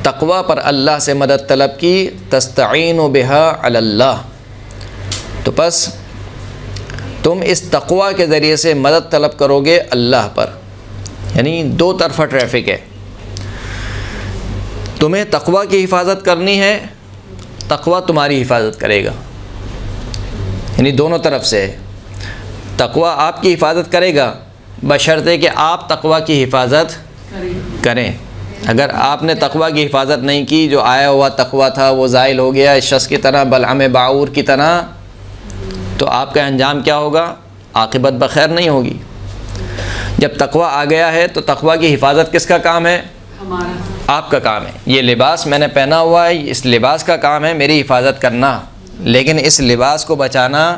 تقویٰ پر اللہ سے مدد طلب کی، تستعین بہا علی اللہ، تو پس تم اس تقویٰ کے ذریعے سے مدد طلب کرو گے اللہ پر۔ یعنی دو طرفہ ٹریفک ہے، تمہیں تقویٰ کی حفاظت کرنی ہے، تقویٰ تمہاری حفاظت کرے گا۔ یعنی دونوں طرف سے تقویٰ آپ کی حفاظت کرے گا، بشرطے کہ آپ تقویٰ کی حفاظت کریں۔ اگر آپ نے تقویٰ کی حفاظت نہیں کی، جو آیا ہوا تقویٰ تھا وہ زائل ہو گیا اس شخص کی طرح، بلعم باعور کی طرح، تو آپ کا انجام کیا ہوگا؟ عاقبت بخیر نہیں ہوگی۔ جب تقویٰ آ گیا ہے تو تقویٰ کی حفاظت کس کا کام ہے؟ آپ کا کام ہے۔ یہ لباس میں نے پہنا ہوا ہے، اس لباس کا کام ہے میری حفاظت کرنا، لیکن اس لباس کو بچانا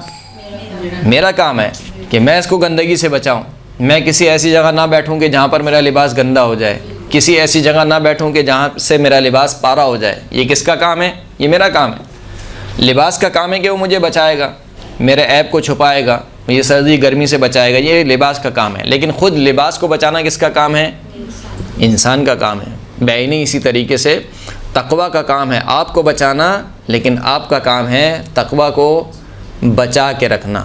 میرا کام ہے کہ میں اس کو گندگی سے بچاؤں۔ میں کسی ایسی جگہ نہ بیٹھوں کہ جہاں پر میرا لباس گندا ہو جائے، کسی ایسی جگہ نہ بیٹھوں کہ جہاں سے میرا لباس پارا ہو جائے۔ یہ کس کا کام ہے؟ یہ میرا کام ہے۔ لباس کا کام ہے کہ وہ مجھے بچائے گا، میرے عیب کو چھپائے گا، یہ سردی گرمی سے بچائے گا، یہ لباس کا کام ہے۔ لیکن خود لباس کو بچانا کس کا کام ہے؟ انسان کا کام ہے۔ بعینی اسی طریقے سے تقویٰ کا کام ہے آپ کو بچانا، لیکن آپ کا کام ہے تقویٰ کو بچا کے رکھنا۔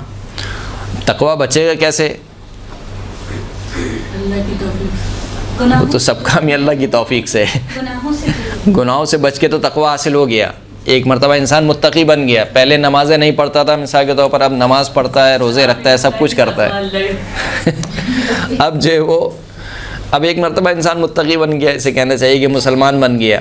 تقویٰ بچے گا کیسے؟ وہ تو سب کام ہی اللہ کی توفیق سے ہے۔ گناہوں سے بچ کے تو تقویٰ حاصل ہو گیا۔ ایک مرتبہ انسان متقی بن گیا، پہلے نمازیں نہیں پڑھتا تھا مثال کے طور پر، اب نماز پڑھتا ہے، روزے رکھتا ہے، سب کچھ کرتا ہے۔ اب جو وہ اب ایک مرتبہ انسان متقی بن گیا، اسے کہنا چاہیے کہ مسلمان بن گیا۔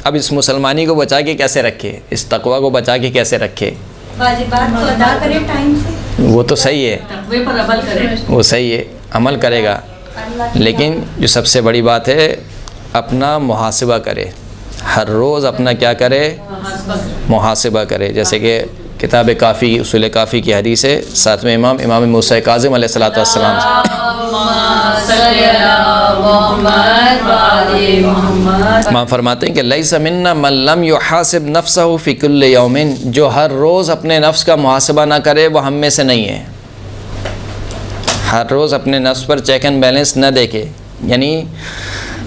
اب اس مسلمانی کو بچا کے کیسے رکھے، اس تقویٰ کو بچا کے کیسے رکھے؟ واجبات کو ادا کرے ٹائم سے، وہ تو صحیح ہے، تقوی پر عمل کرے، وہ صحیح ہے، عمل کرے گا، لیکن جو سب سے بڑی بات ہے اپنا محاسبہ کرے، ہر روز اپنا کیا کرے؟ محاسبہ کرے۔ جیسے کہ کتاب کافی، اصول کافی کی حدیث ہے، ساتویں امام موسیٰ کاظم علیہ الصلوۃ والسلام امام فرماتے ہیں کہ لیس منا من لم یحاسب نفسہ فی کل یوم، جو ہر روز اپنے نفس کا محاسبہ نہ کرے وہ ہم میں سے نہیں ہے۔ ہر روز اپنے نفس پر چیک اینڈ بیلنس نہ دیکھے، یعنی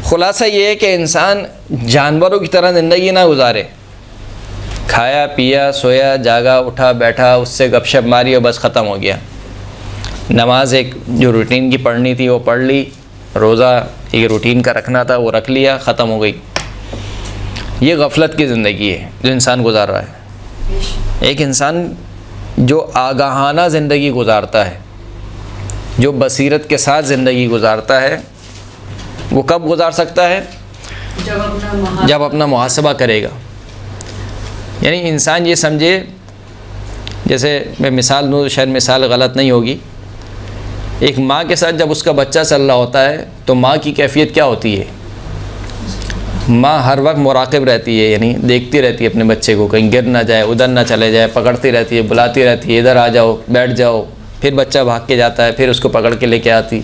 خلاصہ یہ ہے کہ انسان جانوروں کی طرح زندگی نہ گزارے، کھایا پیا سویا جاگا اٹھا بیٹھا، اس سے گپ شپ ماری اور بس ختم ہو گیا۔ نماز ایک جو روٹین کی پڑھنی تھی وہ پڑھ لی، روزہ ایک روٹین کا رکھنا تھا وہ رکھ لیا، ختم ہو گئی۔ یہ غفلت کی زندگی ہے جو انسان گزار رہا ہے۔ ایک انسان جو آگاہانہ زندگی گزارتا ہے، جو بصیرت کے ساتھ زندگی گزارتا ہے، وہ کب گزار سکتا ہے؟ جب اپنا محاسبہ کرے گا۔ یعنی انسان یہ سمجھے، جیسے میں مثال دوں، شاید مثال غلط نہیں ہوگی، ایک ماں کے ساتھ جب اس کا بچہ چل رہا ہوتا ہے تو ماں کی کیفیت کیا ہوتی ہے؟ ماں ہر وقت مراقب رہتی ہے، یعنی دیکھتی رہتی ہے اپنے بچے کو، کہیں گر نہ جائے، ادھر نہ چلے جائے، پکڑتی رہتی ہے، بلاتی رہتی ہے، ادھر آ جاؤ، بیٹھ جاؤ، پھر بچہ بھاگ کے جاتا ہے، پھر اس کو پکڑ کے لے کے آتی۔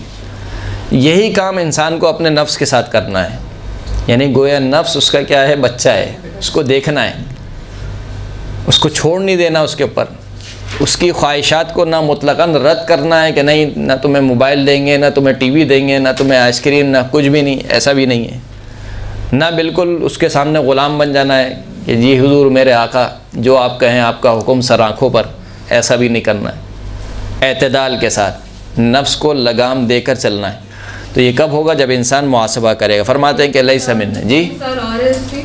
یہی کام انسان کو اپنے نفس کے ساتھ کرنا ہے، یعنی گویا نفس اس کا کیا ہے؟ بچہ ہے، اس کو دیکھنا ہے، اس کو چھوڑ نہیں دینا اس کے اوپر، اس کی خواہشات کو نہ مطلقاً رد کرنا ہے کہ نہیں، نہ تمہیں موبائل دیں گے، نہ تمہیں ٹی وی دیں گے، نہ تمہیں آئس کریم، نہ کچھ بھی نہیں، ایسا بھی نہیں ہے۔ نہ بالکل اس کے سامنے غلام بن جانا ہے کہ جی حضور میرے آقا جو آپ کہیں آپ کا حکم سر آنکھوں پر، ایسا بھی نہیں کرنا ہے۔ اعتدال کے ساتھ نفس کو لگام دے کر چلنا ہے۔ تو یہ کب ہوگا؟ جب انسان محاسبہ کرے گا۔ فرماتے ہیں کہ لیس منا، جی سر اور ہے اس کی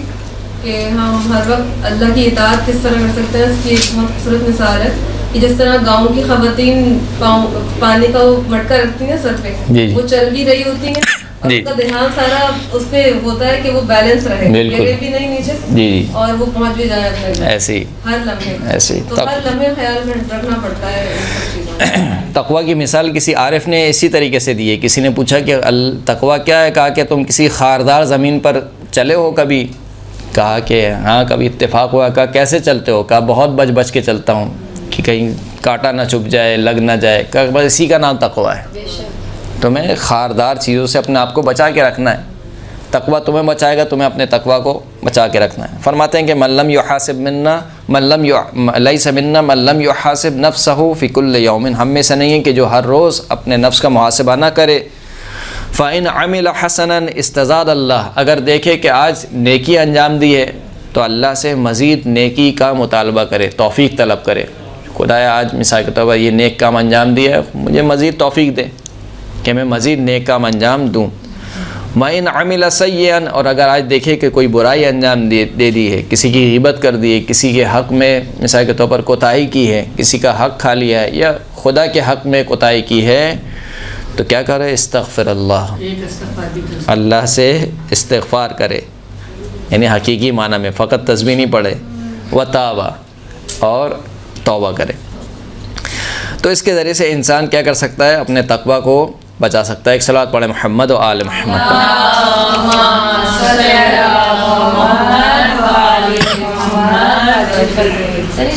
کہ ہم ہر وقت اللہ کی اطاعت کس طرح کر سکتے ہیں، اس کی ایک بہت خوبصورت مثال ہے کہ جس طرح گاؤں کی خواتین پانی کا وہ مٹکا رکھتی ہیں سر پہ، وہ چل بھی رہی ہوتی ہیں، اس کا دھیان سارا اس پہ ہوتا ہے کہ وہ بیلنس رہے، گرے بھی نہیں نیچے اور وہ پہنچ بھی جائے اپنے ایسی ہر لمحے، ایسی تو ہر لمحے خیال میں رکھنا پڑتا ہے ان سب چیزوں۔ تقویٰ کی مثال کسی عارف نے اسی طریقے سے دی ہے۔ کسی نے پوچھا کہ تقویٰ کیا ہے؟ کہا کہ تم کسی خاردار زمین پر چلے ہو کبھی؟ کہا کہ ہاں کبھی اتفاق ہوا۔ کہا کیسے چلتے ہو؟ کہا بہت بچ بچ کے چلتا ہوں کہ کہیں کانٹا نہ چبھ جائے، لگ نہ جائے۔ کہا بس اسی کا نام تقویٰ ہے، تمہیں خاردار چیزوں سے اپنے آپ کو بچا کے رکھنا ہے۔ تقویٰ تمہیں بچائے گا، تمہیں اپنے تقویٰ کو بچا کے رکھنا ہے۔ فرماتے ہیں کہ من لم یحاسب منا لیس منا من لم یحاسب نفسہ فی کل یوم، ہم میں سے نہیں ہے کہ جو ہر روز اپنے نفس کا محاسبہ نہ کرے۔ فَإِنْ عَمِلَ حَسَنًا اسْتَزَادَ اللہ، اگر دیکھے کہ آج نیکی انجام دی ہے تو اللہ سے مزید نیکی کا مطالبہ کرے، توفیق طلب کرے، خدایا آج مثال کے طور پر یہ نیک کام انجام دیا ہے، مجھے مزید توفیق دے کہ میں مزید نیک کام انجام دوں۔ وَإِنْ عَمِلَ سَيِّئًا، اور اگر آج دیکھے کہ کوئی برائی انجام دے دی ہے، کسی کی غیبت کر دی ہے، کسی کے حق میں مثال کے طور پر کوتاہی کی ہے، کسی کا حق کھا لیا ہے یا خدا کے حق میں کوتاہی کی ہے، تو کیا کرے؟ استغفر اللہ، اللہ سے استغفار کرے، یعنی حقیقی معنی میں فقط تسبیح نہیں پڑھے، وتابا، اور توبہ کرے۔ تو اس کے ذریعے سے انسان کیا کر سکتا ہے؟ اپنے تقوی کو بچا سکتا ہے۔ ایک صلوات پڑھے محمد و آل محمد۔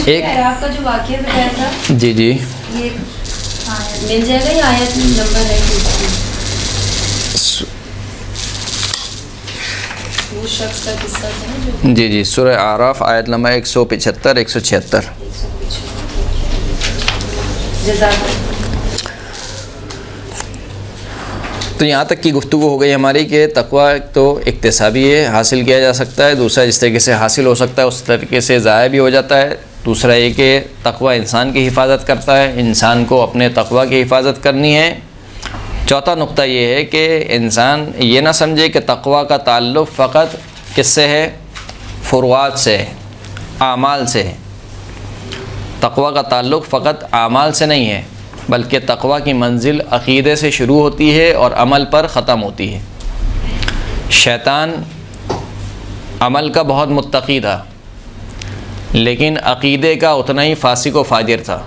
ایک آپ کا جو واقعہ بتایا تھا، جی جی، یہ مل جائے گا یا آیت نمبر ہے؟ وہ شخص کا قصہ تھا جو جی جی، سورہ اعراف آیت نمبر 175 176۔ تو یہاں تک کی گفتگو ہو گئی ہماری کہ تقوی تو اکتسابی ہے، حاصل کیا جا سکتا ہے، دوسرا جس طریقے سے حاصل ہو سکتا ہے اس طریقے سے ضائع بھی ہو جاتا ہے، دوسرا یہ کہ تقوی انسان کی حفاظت کرتا ہے، انسان کو اپنے تقوی کی حفاظت کرنی ہے۔ چوتھا نقطہ یہ ہے کہ انسان یہ نہ سمجھے کہ تقوی کا تعلق فقط کس سے ہے؟ فروعات سے، اعمال سے ہے۔ تقوی کا تعلق فقط اعمال سے نہیں ہے، بلکہ تقوی کی منزل عقیدے سے شروع ہوتی ہے اور عمل پر ختم ہوتی ہے۔ شیطان عمل کا بہت متقی تھا، لیکن عقیدے کا اتنا ہی فاسق و فاجر تھا،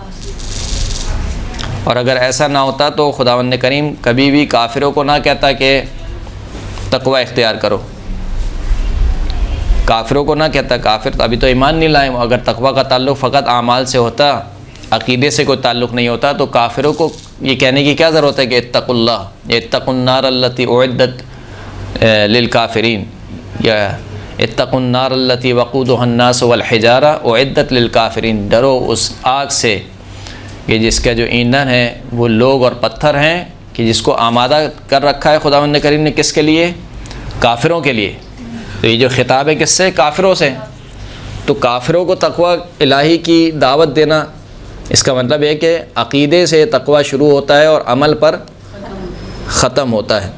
اور اگر ایسا نہ ہوتا تو خداوند کریم کبھی بھی کافروں کو نہ کہتا کہ تقوی اختیار کرو، کافروں کو نہ کہتا، کافر ابھی تو ایمان نہیں لائے، اگر تقوی کا تعلق فقط اعمال سے ہوتا، عقیدے سے کوئی تعلق نہیں ہوتا، تو کافروں کو یہ کہنے کی کیا ضرورت ہے کہ اتقوا اللہ، اتقوا النار التی اعدت للکافرین، یا اتقوا النار التی وقودها الناس والحجارہ اعدت للکافرین، ڈرو اس آگ سے کہ جس کا جو ایندھن ہے وہ لوگ اور پتھر ہیں، کہ جس کو آمادہ کر رکھا ہے خداوند کریم نے، کس کے لیے؟ کافروں کے لیے۔ تو یہ جو خطاب ہے کس سے؟ کافروں سے۔ تو کافروں کو تقوی الہی کی دعوت دینا، اس کا مطلب ہے کہ عقیدے سے تقوی شروع ہوتا ہے اور عمل پر ختم ہوتا ہے۔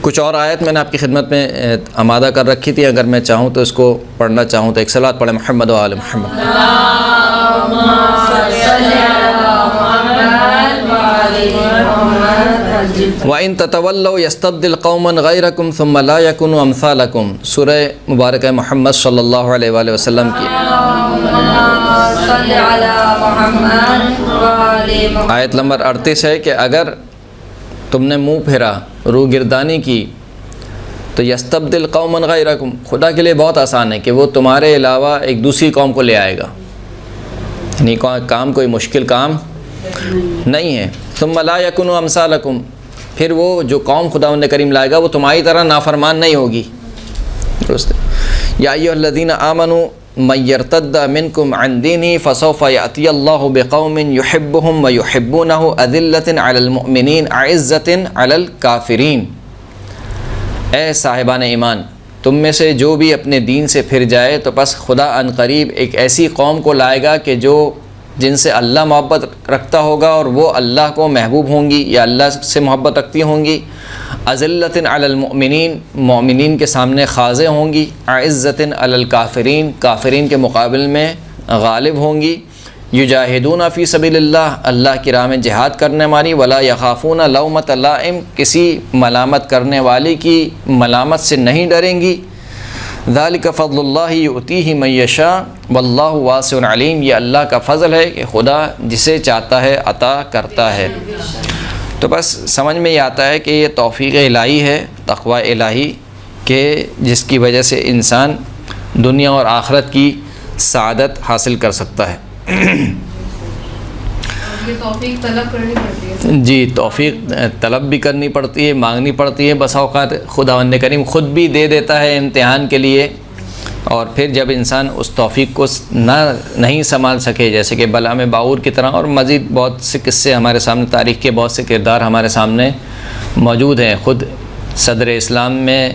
کچھ اور آیت میں نے آپ کی خدمت میں آمادہ کر رکھی تھی، اگر میں چاہوں تو اس کو پڑھنا چاہوں تو ایک صلوات پڑھیں محمد و آل محمد۔ وَإِن تَتَوَلَّوْا يَسْتَبْدِلْ قَوْمًا غَيْرَكُمْ ثُمَّ لَا يَكُونُوا أَمْثَالَكُمْ، سورہ مبارکہ محمد صلی اللہ علیہ وآلہ وسلم کی آیت نمبر 38 ہے کہ اگر تم نے منہ پھیرا، روگردانی کی، تو یستبدل قوما غیرکم، خدا کے لیے بہت آسان ہے کہ وہ تمہارے علاوہ ایک دوسری قوم کو لے آئے گا، یعنی کام کوئی مشکل کام نہیں ہے۔ ثم لا یکونوا امثالکم، پھر وہ جو قوم خداوند کریم لائے گا وہ تمہاری طرح نافرمان نہیں ہوگی۔ درست ہے۔ یا ایھا الذین آمنوا من یرتد منکم عن دینہ فسوف یأتی اللہ بقوم یحبهم ویحبونہ اذلۃ علی المؤمنین اعزۃ علی الکافرین، اے صاحبان ایمان، تم میں سے جو بھی اپنے دین سے پھر جائے تو بس خدا ان قریب ایک ایسی قوم کو لائے گا کہ جن سے اللہ محبت رکھتا ہوگا اور وہ اللہ کو محبوب ہوں گی یا اللہ سے محبت رکھتی ہوں گی، اذلۃ علی المؤمنین، مومنین کے سامنے خاضع ہوں گی، اعزۃ علی الکافرین، کافرین کے مقابل میں غالب ہوں گی، یجاہدون فی سبیل اللہ، اللہ کی راہ میں جہاد کرنے والی، ولا یخافون لومۃ لائم، کسی ملامت کرنے والی کی ملامت سے نہیں ڈریں گی، ذالک فضل اللہ یؤتیہ من یشاء واللہ واسع علیم، یہ اللہ کا فضل ہے کہ خدا جسے چاہتا ہے عطا کرتا ہے۔ تو بس سمجھ میں یہ آتا ہے کہ یہ توفیق الہی ہے، تقوی الہی، کہ جس کی وجہ سے انسان دنیا اور آخرت کی سعادت حاصل کر سکتا ہے۔ یہ توفیق طلب کرنی پڑتی ہے. جی توفیق طلب بھی کرنی پڑتی ہے، مانگنی پڑتی ہے. بس اوقات خداوند کریم خود بھی دے دیتا ہے امتحان کے لیے، اور پھر جب انسان اس توفیق کو نہیں سنبھال سکے، جیسے کہ بلعام باعور کی طرح، اور مزید بہت سے قصے ہمارے سامنے، تاریخ کے بہت سے کردار ہمارے سامنے موجود ہیں. خود صدر اسلام میں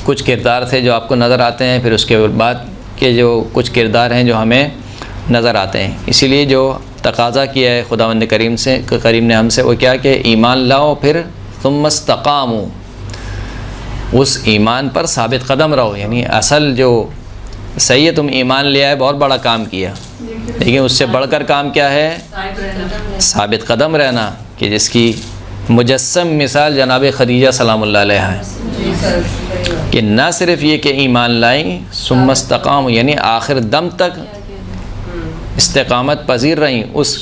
کچھ کردار تھے جو آپ کو نظر آتے ہیں، پھر اس کے بعد کے جو کچھ کردار ہیں جو ہمیں نظر آتے ہیں. اسی لیے جو تقاضا کیا ہے خداوند کریم نے ہم سے، وہ کیا کہ ایمان لاؤ، پھر ثم استقاموا، اس ایمان پر ثابت قدم رہو. یعنی اصل جو صحیح ہے، تم ایمان لیا ہے، بہت بڑا کام کیا، لیکن اس سے بڑھ کر کام کیا ہے؟ ثابت قدم رہنا، کہ جس کی مجسم مثال جناب خدیجہ سلام اللہ علیہ ہے، کہ نہ صرف یہ کہ ایمان لائیں، ثم استقاموا، یعنی آخر دم تک استقامت پذیر رہیں اس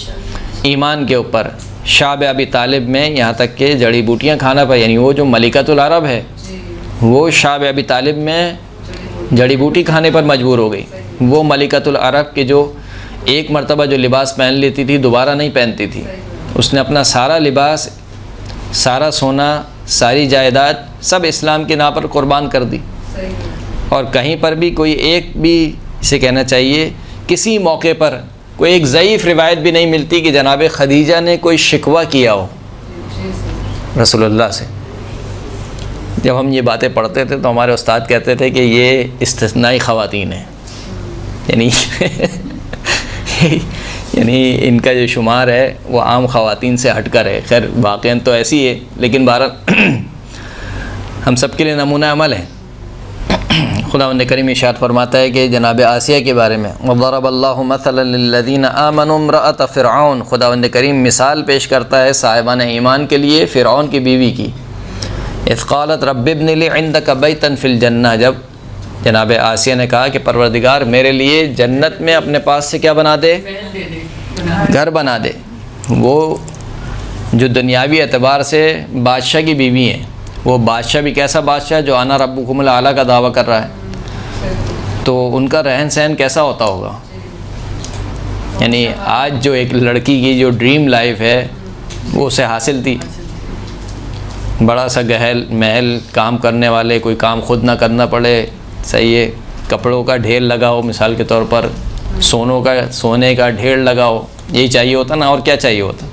ایمان کے اوپر. شعب ابی طالب میں یہاں تک کہ جڑی بوٹیاں کھانا پڑ، یعنی وہ جو ملکۃ العرب ہے، وہ شعب ابی طالب میں جڑی بوٹی کھانے پر مجبور ہو گئی. وہ ملکۃ العرب کے جو ایک مرتبہ جو لباس پہن لیتی تھی دوبارہ نہیں پہنتی تھی. اس نے اپنا سارا لباس، سارا سونا، ساری جائیداد سب اسلام کے نام پر قربان کر دی. اور کہیں پر بھی کوئی ایک بھی، اسے کہنا چاہیے، کسی موقع پر کوئی ایک ضعیف روایت بھی نہیں ملتی کہ جناب خدیجہ نے کوئی شکوہ کیا ہو رسول اللہ سے. جب ہم یہ باتیں پڑھتے تھے تو ہمارے استاد کہتے تھے کہ یہ استثنائی خواتین ہیں، یعنی ان کا جو شمار ہے وہ عام خواتین سے ہٹ کر ہے. خیر واقعاً تو ایسی ہے، لیکن بہرحال ہم سب کے لیے نمونہ عمل ہے. خداوند کریم ارشاد فرماتا ہے کہ جناب آسیہ کے بارے میں، وضرب اللہ مثلا للذین آمنوا امرأۃ فرعون، خداوند کریم مثال پیش کرتا ہے صاحبان ایمان کے لیے فرعون کی بیوی کی. اذ قالت رب ابن لی عندک بیتا فی الجنہ، جب جناب آسیہ نے کہا کہ پروردگار میرے لیے جنت میں اپنے پاس سے کیا بنا دے؟ گھر بنا دے. وہ جو دنیاوی اعتبار سے بادشاہ کی بیوی ہیں، وہ بادشاہ بھی کیسا بادشاہ جو انا ربکم الاعلیٰ کا دعویٰ کر رہا ہے، تو ان کا رہن سہن کیسا ہوتا ہوگا. یعنی آج جو ایک لڑکی کی جو ڈریم لائف ہے وہ اسے حاصل تھی، بڑا سا گہل محل، کام کرنے والے، کوئی کام خود نہ کرنا پڑے، صحیح ہے، کپڑوں کا ڈھیر لگا ہو، مثال کے طور پر سونے کا ڈھیر لگا ہو، یہی چاہیے ہوتا نا، اور کیا چاہیے ہوتا.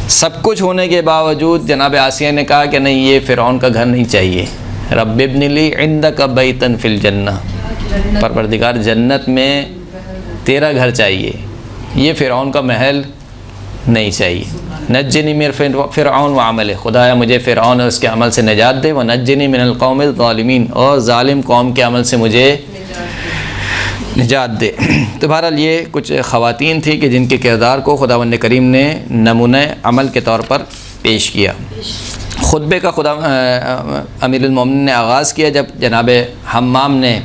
سب کچھ ہونے کے باوجود جناب آسیہ نے کہا کہ نہیں، یہ فرعون کا گھر نہیں چاہیے. رب ابن لی عندک بیتا فی الجنہ، پروردگار جنت میں تیرا گھر چاہیے، یہ فرعون کا محل نہیں چاہیے. نجنی من فرعون وعملہ، خدایا مجھے فرعون اور اس کے عمل سے نجات دے، ونجنی من القوم الظالمین، اور ظالم قوم کے عمل سے مجھے نجات دے. تو بہرحال یہ کچھ خواتین تھیں کہ جن کے کردار کو خداوند کریم نے نمونہ عمل کے طور پر پیش کیا. خطبے کا امیر المومنین نے آغاز کیا جب جناب حمام نے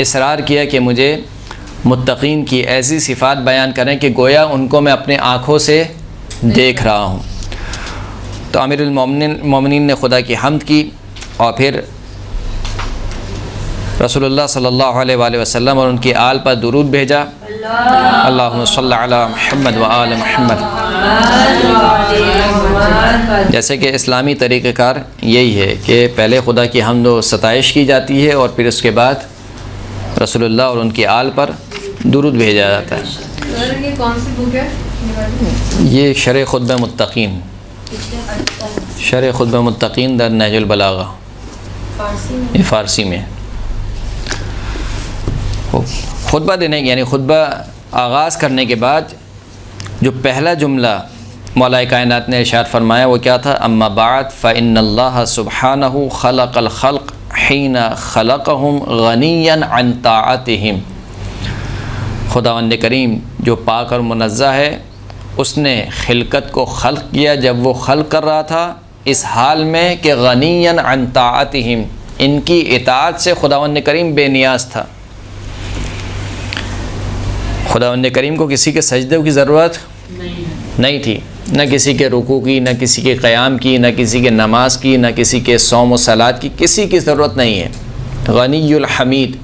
اصرار کیا کہ مجھے متقین کی ایسی صفات بیان کریں کہ گویا ان کو میں اپنے آنکھوں سے دیکھ رہا ہوں. تو امیر المومنین نے خدا کی حمد کی، اور پھر رسول اللہ صلی اللہ علیہ وآلہ وسلم اور ان کی آل پر درود بھیجا. اللہم صلی علی محمد و آل محمد. جیسے کہ اسلامی طریقہ کار یہی ہے کہ پہلے خدا کی حمد و ستائش کی جاتی ہے، اور پھر اس کے بعد رسول اللہ اور ان کی آل پر درود بھیجا جاتا ہے. یہ کون سی بک ہے؟ یہ شرح خطبہ متقین، شرح خطبہ متقین در نہج البلاغہ، یہ فارسی میں. خطبہ دینے یعنی خطبہ آغاز کرنے کے بعد جو پہلا جملہ مولا کائنات نے ارشاد فرمایا وہ کیا تھا؟ اما بعد فإن اللہ سبحانہ خلق الخلق حین خلقہم غنیا عن طاعتہم. خداوند کریم جو پاک اور منزہ ہے، اس نے خلقت کو خلق کیا جب وہ خلق کر رہا تھا اس حال میں کہ غنیا عن طاعتہم، ان کی اطاعت سے خداوند کریم بے نیاز تھا. خداوند کریم کو کسی کے سجدے کی ضرورت نہیں تھی، نہ کسی کے رکوع کی، نہ کسی کے قیام کی، نہ کسی کے نماز کی، نہ کسی کے صوم و صلات کی، کسی کی ضرورت نہیں ہے. غنی الحمید،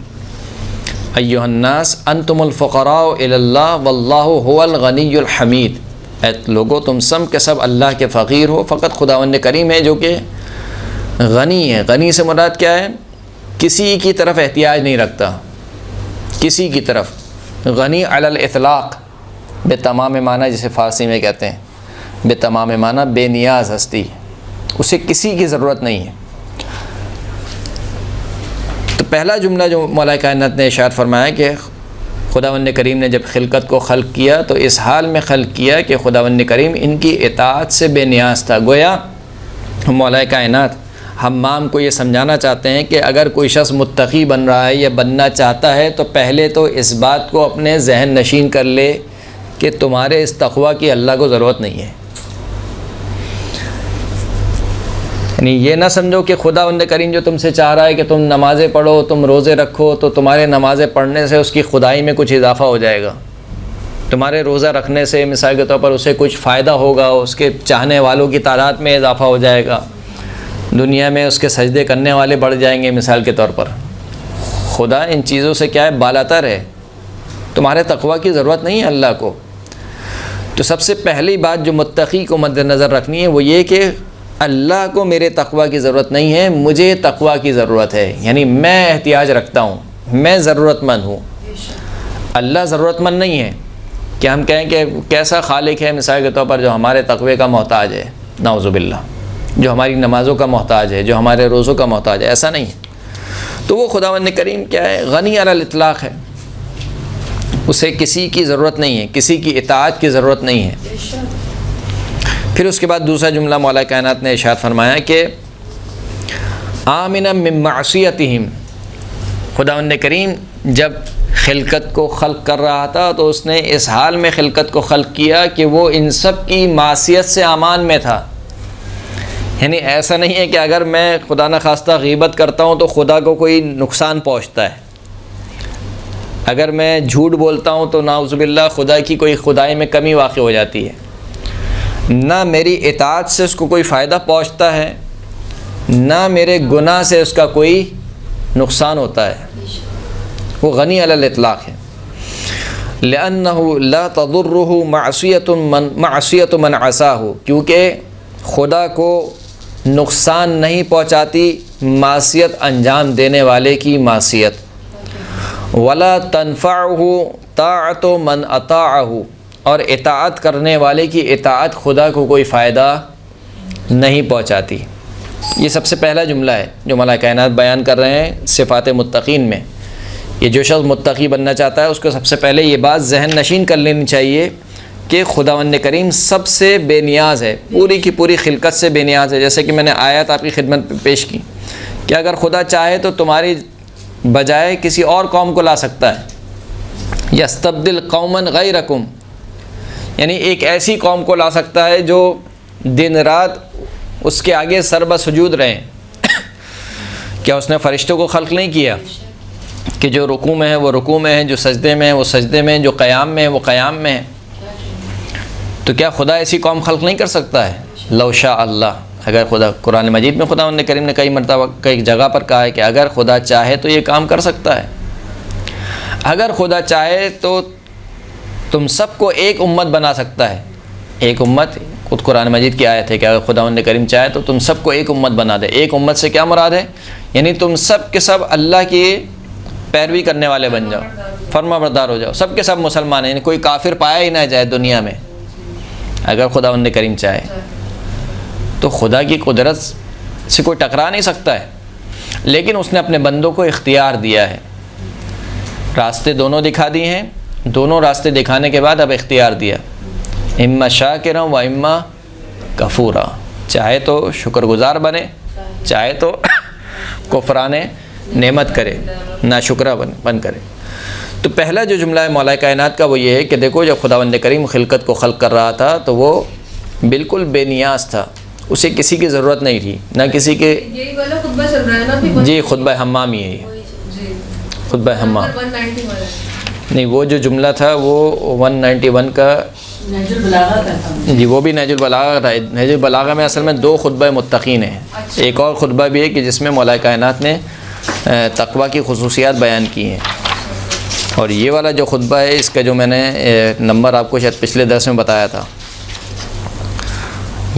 ایھا الناس انتم الفقراء الی اللہ واللہ هو الغنی الحمید. اے لوگو تم سب کے سب اللہ کے فقیر ہو، فقط خداوند کریم ہے جو کہ غنی ہے۔ غنی سے مراد کیا ہے؟ کسی کی طرف احتیاج نہیں رکھتا، کسی کی طرف۔ غنی علی الاطلاق، بے تمام معنی جسے فارسی میں کہتے ہیں، بے تمام معنی بے نیاز ہستی، اسے کسی کی ضرورت نہیں ہے۔ تو پہلا جملہ جو مولا کائنات نے ارشاد فرمایا کہ خداوند کریم نے جب خلقت کو خلق کیا تو اس حال میں خلق کیا کہ خداوند کریم ان کی اطاعت سے بے نیاز تھا۔ گویا مولا کائنات حمام کو یہ سمجھانا چاہتے ہیں کہ اگر کوئی شخص متقی بن رہا ہے یا بننا چاہتا ہے تو پہلے تو اس بات کو اپنے ذہن نشین کر لے کہ تمہارے اس تقوی کی اللہ کو ضرورت نہیں ہے۔ یعنی یہ نہ سمجھو کہ خداوند کریم جو تم سے چاہ رہا ہے کہ تم نمازیں پڑھو، تم روزے رکھو، تو تمہارے نمازیں پڑھنے سے اس کی خدائی میں کچھ اضافہ ہو جائے گا، تمہارے روزہ رکھنے سے مثال کے طور پر اسے کچھ فائدہ ہوگا، اس کے چاہنے والوں کی تعداد میں اضافہ ہو جائے گا، دنیا میں اس کے سجدے کرنے والے بڑھ جائیں گے مثال کے طور پر۔ خدا ان چیزوں سے کیا ہے؟ بالاتر ہے، تمہارے تقوی کی ضرورت نہیں ہے اللہ کو۔ تو سب سے پہلی بات جو متقی کو مد نظر رکھنی ہے وہ یہ کہ اللہ کو میرے تقوی کی ضرورت نہیں ہے، مجھے تقوی کی ضرورت ہے، یعنی میں احتیاج رکھتا ہوں، میں ضرورت مند ہوں، اللہ ضرورت مند نہیں ہے کہ ہم کہیں کہ کیسا خالق ہے مثال کے طور پر جو ہمارے تقوی کا محتاج ہے، نعوذ باللہ، جو ہماری نمازوں کا محتاج ہے، جو ہمارے روزوں کا محتاج ہے، ایسا نہیں ہے۔ تو وہ خداوند کریم کیا ہے؟ غنی علی الاطلاق ہے، اسے کسی کی ضرورت نہیں ہے، کسی کی اطاعت کی ضرورت نہیں ہے۔ پھر اس کے بعد دوسرا جملہ مولا کائنات نے ارشاد فرمایا کہ آمنا من معصیتہم، خداوند کریم جب خلقت کو خلق کر رہا تھا تو اس نے اس حال میں خلقت کو خلق کیا کہ وہ ان سب کی معصیت سے امان میں تھا۔ یعنی ایسا نہیں ہے کہ اگر میں خدا نخواستہ غیبت کرتا ہوں تو خدا کو کوئی نقصان پہنچتا ہے، اگر میں جھوٹ بولتا ہوں تو نعوذ باللہ خدا کی کوئی خدائی میں کمی واقع ہو جاتی ہے، نہ میری اطاعت سے اس کو کوئی فائدہ پہنچتا ہے، نہ میرے گناہ سے اس کا کوئی نقصان ہوتا ہے۔ وہ غنی علی الاطلاق ہے۔ لأنه لا تضره معصیت من عصاه، کیونکہ خدا کو نقصان نہیں پہنچاتی معصیت انجام دینے والے کی معصیت، ولا تنفعه طاعت من اطاعه، اور اطاعت کرنے والے کی اطاعت خدا کو کوئی فائدہ نہیں پہنچاتی۔ یہ سب سے پہلا جملہ ہے جو مولا کائنات بیان کر رہے ہیں صفات متقین میں۔ یہ جو شخص متقی بننا چاہتا ہے اس کو سب سے پہلے یہ بات ذہن نشین کر لینی چاہیے کہ خداوند کریم سب سے بے نیاز ہے، پوری کی پوری خلقت سے بے نیاز ہے۔ جیسے کہ میں نے آیات آپ کی خدمت میں پیش کی کہ اگر خدا چاہے تو تمہاری بجائے کسی اور قوم کو لا سکتا ہے، یستبدل قوما غیرکم، یعنی ایک ایسی قوم کو لا سکتا ہے جو دن رات اس کے آگے سر بسجود رہیں۔ کیا اس نے فرشتوں کو خلق نہیں کیا کہ جو رکوع میں ہے وہ رکوع میں ہے، جو سجدے میں ہے وہ سجدے میں ہے، جو قیام میں ہے وہ قیام میں ہے؟ تو کیا خدا ایسی قوم خلق نہیں کر سکتا ہے؟ لو شاء اللہ، اگر خدا، قرآن مجید میں خداوند کریم نے کئی مرتبہ کئی جگہ پر کہا ہے کہ اگر خدا چاہے تو یہ کام کر سکتا ہے۔ اگر خدا چاہے تو تم سب کو ایک امت بنا سکتا ہے، ایک امت، خود قرآن مجید کی آیت ہے کہ اگر خداوند کریم چاہے تو تم سب کو ایک امت بنا دے۔ ایک امت سے کیا مراد ہے؟ یعنی تم سب کے سب اللہ کی پیروی کرنے والے بن جاؤ، فرما بردار ہو جاؤ، سب کے سب مسلمان ہیں، یعنی کوئی کافر پایا ہی نہ جائے دنیا میں اگر خداوند کریم چاہے۔ تو خدا کی قدرت سے کوئی ٹکرا نہیں سکتا ہے، لیکن اس نے اپنے بندوں کو اختیار دیا ہے، راستے دونوں دکھا دیے ہیں، دونوں راستے دکھانے کے بعد اب اختیار دیا، اما شاکرا و اما کفورا، چاہے تو شکر گزار بنے، چاہے تو کفران نعمت کرے، ناشکرہ بن کرے۔ تو پہلا جو جملہ ہے مولا کائنات کا وہ یہ ہے کہ دیکھو جب خداوند کریم خلقت کو خلق کر رہا تھا تو وہ بالکل بے نیاز تھا، اسے کسی کی ضرورت نہیں تھی، نہ کسی کے۔ یہی والا خطبہ چل رہا ہے نا ابھی؟ جی خطبہ حمام ہی ہے یہ، جی خطبہ حمام 191 نہیں، وہ جو جملہ تھا وہ 191 کا نہج البلاغہ کا تھا، جی وہ بھی نہج البلاغہ تھا۔ نہج البلاغہ میں اصل میں 2 خطبہ متقین ہیں، ایک اور خطبہ بھی ہے کہ جس میں مولا کائنات نے تقوی کی خصوصیات بیان کی ہیں، اور یہ والا جو خطبہ ہے اس کا جو میں نے نمبر آپ کو شاید پچھلے درس میں بتایا تھا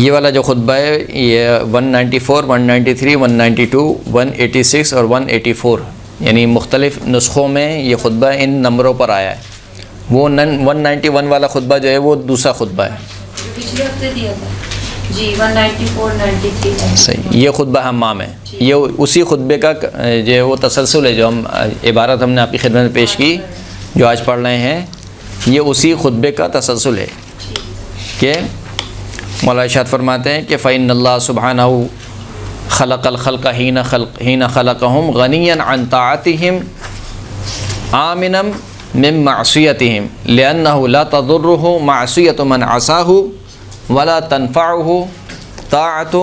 یہ والا جو خطبہ ہے یہ 194 193 192 186 اور 184 یعنی مختلف نسخوں میں یہ خطبہ ان نمبروں پر آیا ہے. وہ 191 والا خطبہ جو ہے وہ دوسرا خطبہ ہے. پچھلے ہفتے دیا تھا جی 194 93 صحیح. یہ خطبہ حمام ہے. یہ اسی خطبے کا جو ہے وہ تسلسل ہے. جو ہم عبارت ہم نے آپ کی خدمت میں پیش کی جو آج پڑھ رہے ہیں یہ اسی خطبے کا تسلسل ہے کہ مولا ارشاد فرماتے ہیں کہ فإن اللہ سبحانہ خلق الخلق حین خلقهم غنیا عن طاعتهم آمنا من معصیتهم لأنه لا تضره معصیت من عصاه ولا تنفعه طاعت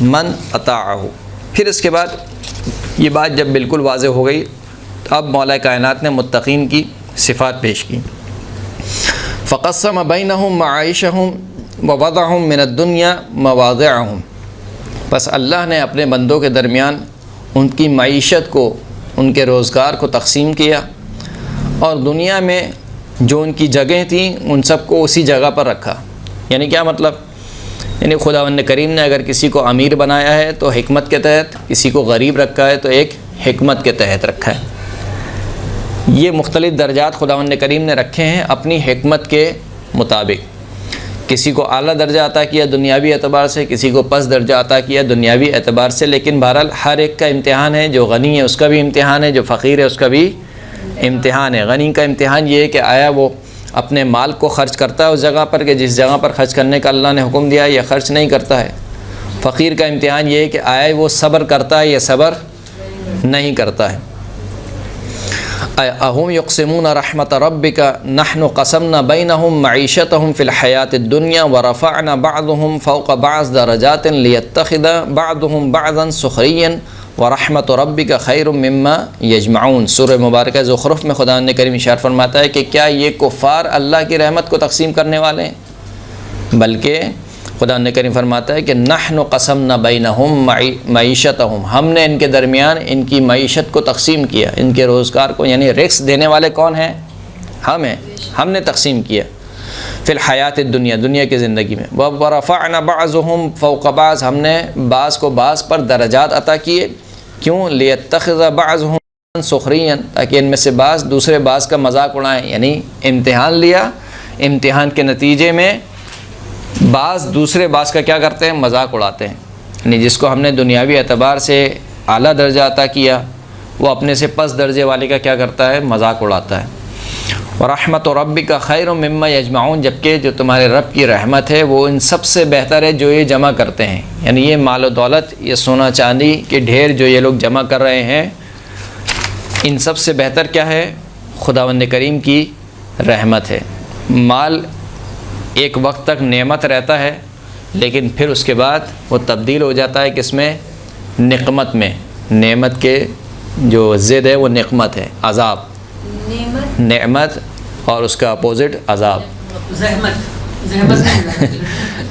من اطاعه. پھر اس کے بعد یہ بات جب بالکل واضح ہو گئی اب مولا کائنات نے متقین کی صفات پیش کی. فقسم بینہم معائشہم ووضعہم من الدنیا مواضعہم. بس اللہ نے اپنے بندوں کے درمیان ان کی معیشت کو ان کے روزگار کو تقسیم کیا اور دنیا میں جو ان کی جگہیں تھیں ان سب کو اسی جگہ پر رکھا. یعنی کیا مطلب؟ یعنی خداوند کریم نے اگر کسی کو امیر بنایا ہے تو حکمت کے تحت، کسی کو غریب رکھا ہے تو ایک حکمت کے تحت رکھا ہے. یہ مختلف درجات خداوند کریم نے رکھے ہیں اپنی حکمت کے مطابق. کسی کو اعلیٰ درجہ عطا کیا دنیاوی اعتبار سے، کسی کو پس درجہ عطا کیا دنیاوی اعتبار سے، لیکن بہرحال ہر ایک کا امتحان ہے. جو غنی ہے اس کا بھی امتحان ہے، جو فقیر ہے اس کا بھی امتحان ہے. غنی کا امتحان یہ ہے کہ آیا وہ اپنے مال کو خرچ کرتا ہے اس جگہ پر کہ جس جگہ پر خرچ کرنے کا اللہ نے حکم دیا ہے یا خرچ نہیں کرتا ہے. فقیر کا امتحان یہ ہے کہ آیا وہ صبر کرتا ہے یا صبر نہیں کرتا ہے. اہم یقسمون رحمت ربک نحن قسمنا بینہم معیشتہم فی الحیات الدنیا ورفعنا بعضهم فوق بعض درجات لیتخذ بعضهم بعضا سخریا ورحمت ربک خیر مما یجمعون. سورہ مبارکہ زخرف میں خدا نے کریم ارشاد فرماتا ہے کہ کیا یہ کفار اللہ کی رحمت کو تقسیم کرنے والے ہیں؟ بلکہ خدا نے کریم فرماتا ہے کہ نحن قسمنا بینہم معیشتہم، ہم نے ان کے درمیان ان کی معیشت کو تقسیم کیا، ان کے روزگار کو. یعنی رزق دینے والے کون ہیں؟ ہم ہیں. ہم نے تقسیم کیا فی الحیات الدنیا، دنیا کی زندگی میں. ورفعنا بعضهم فوق بعض، ہم نے بعض کو بعض پر درجات عطا کیے. کیوں؟ لیتخذ بعضهم سخریا، تاکہ ان میں سے بعض دوسرے بعض کا مذاق اڑائیں. یعنی امتحان لیا، امتحان کے نتیجے میں بعض دوسرے بعض کا کیا کرتے ہیں؟ مذاق اڑاتے ہیں. یعنی جس کو ہم نے دنیاوی اعتبار سے اعلیٰ درجہ عطا کیا وہ اپنے سے پس درجے والے کا کیا کرتا ہے؟ مذاق اڑاتا ہے. ورحمت ربک خیر مما یجمعون، جبکہ جو تمہارے رب کی رحمت ہے وہ ان سب سے بہتر ہے جو یہ جمع کرتے ہیں. یعنی یہ مال و دولت، یہ سونا چاندی کے ڈھیر جو یہ لوگ جمع کر رہے ہیں، ان سب سے بہتر کیا ہے؟ خداوند کریم کی رحمت ہے. مال ایک وقت تک نعمت رہتا ہے لیکن پھر اس کے بعد وہ تبدیل ہو جاتا ہے کس میں؟ نقمت میں. نعمت کے جو ضد ہے وہ نقمت ہے، عذاب. نعمت اور اس کا اپوزٹ عذاب. زحمت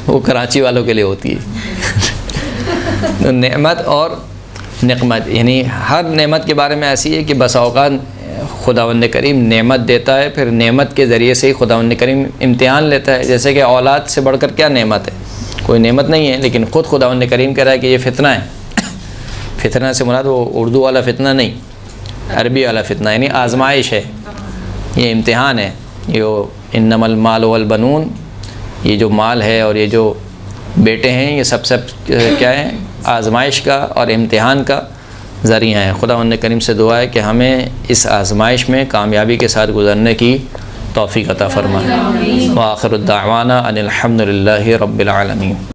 وہ کراچی والوں کے لیے ہوتی ہے. تو نعمت اور نقمت، یعنی ہر نعمت کے بارے میں ایسی ہے کہ بس اوقات خداوند کریم نعمت دیتا ہے، پھر نعمت کے ذریعے سے ہی خداوند کریم امتحان لیتا ہے. جیسے کہ اولاد سے بڑھ کر کیا نعمت ہے؟ کوئی نعمت نہیں ہے، لیکن خود خداوند کریم کہہ رہا ہے کہ یہ فتنہ ہے. فتنہ سے مراد وہ اردو والا فتنہ نہیں، عربی والا فتنہ، یعنی آزمائش ہے، یہ امتحان ہے. یہ انما المال والبنون، یہ جو مال ہے اور یہ جو بیٹے ہیں یہ سب کیا ہے؟ آزمائش کا اور امتحان کا ذریعہ ہیں. خداوند کریم سے دعا ہے کہ ہمیں اس آزمائش میں کامیابی کے ساتھ گزرنے کی توفیق عطا فرمائے. وآخر الدعوانا ان الحمد للہ رب العالمین.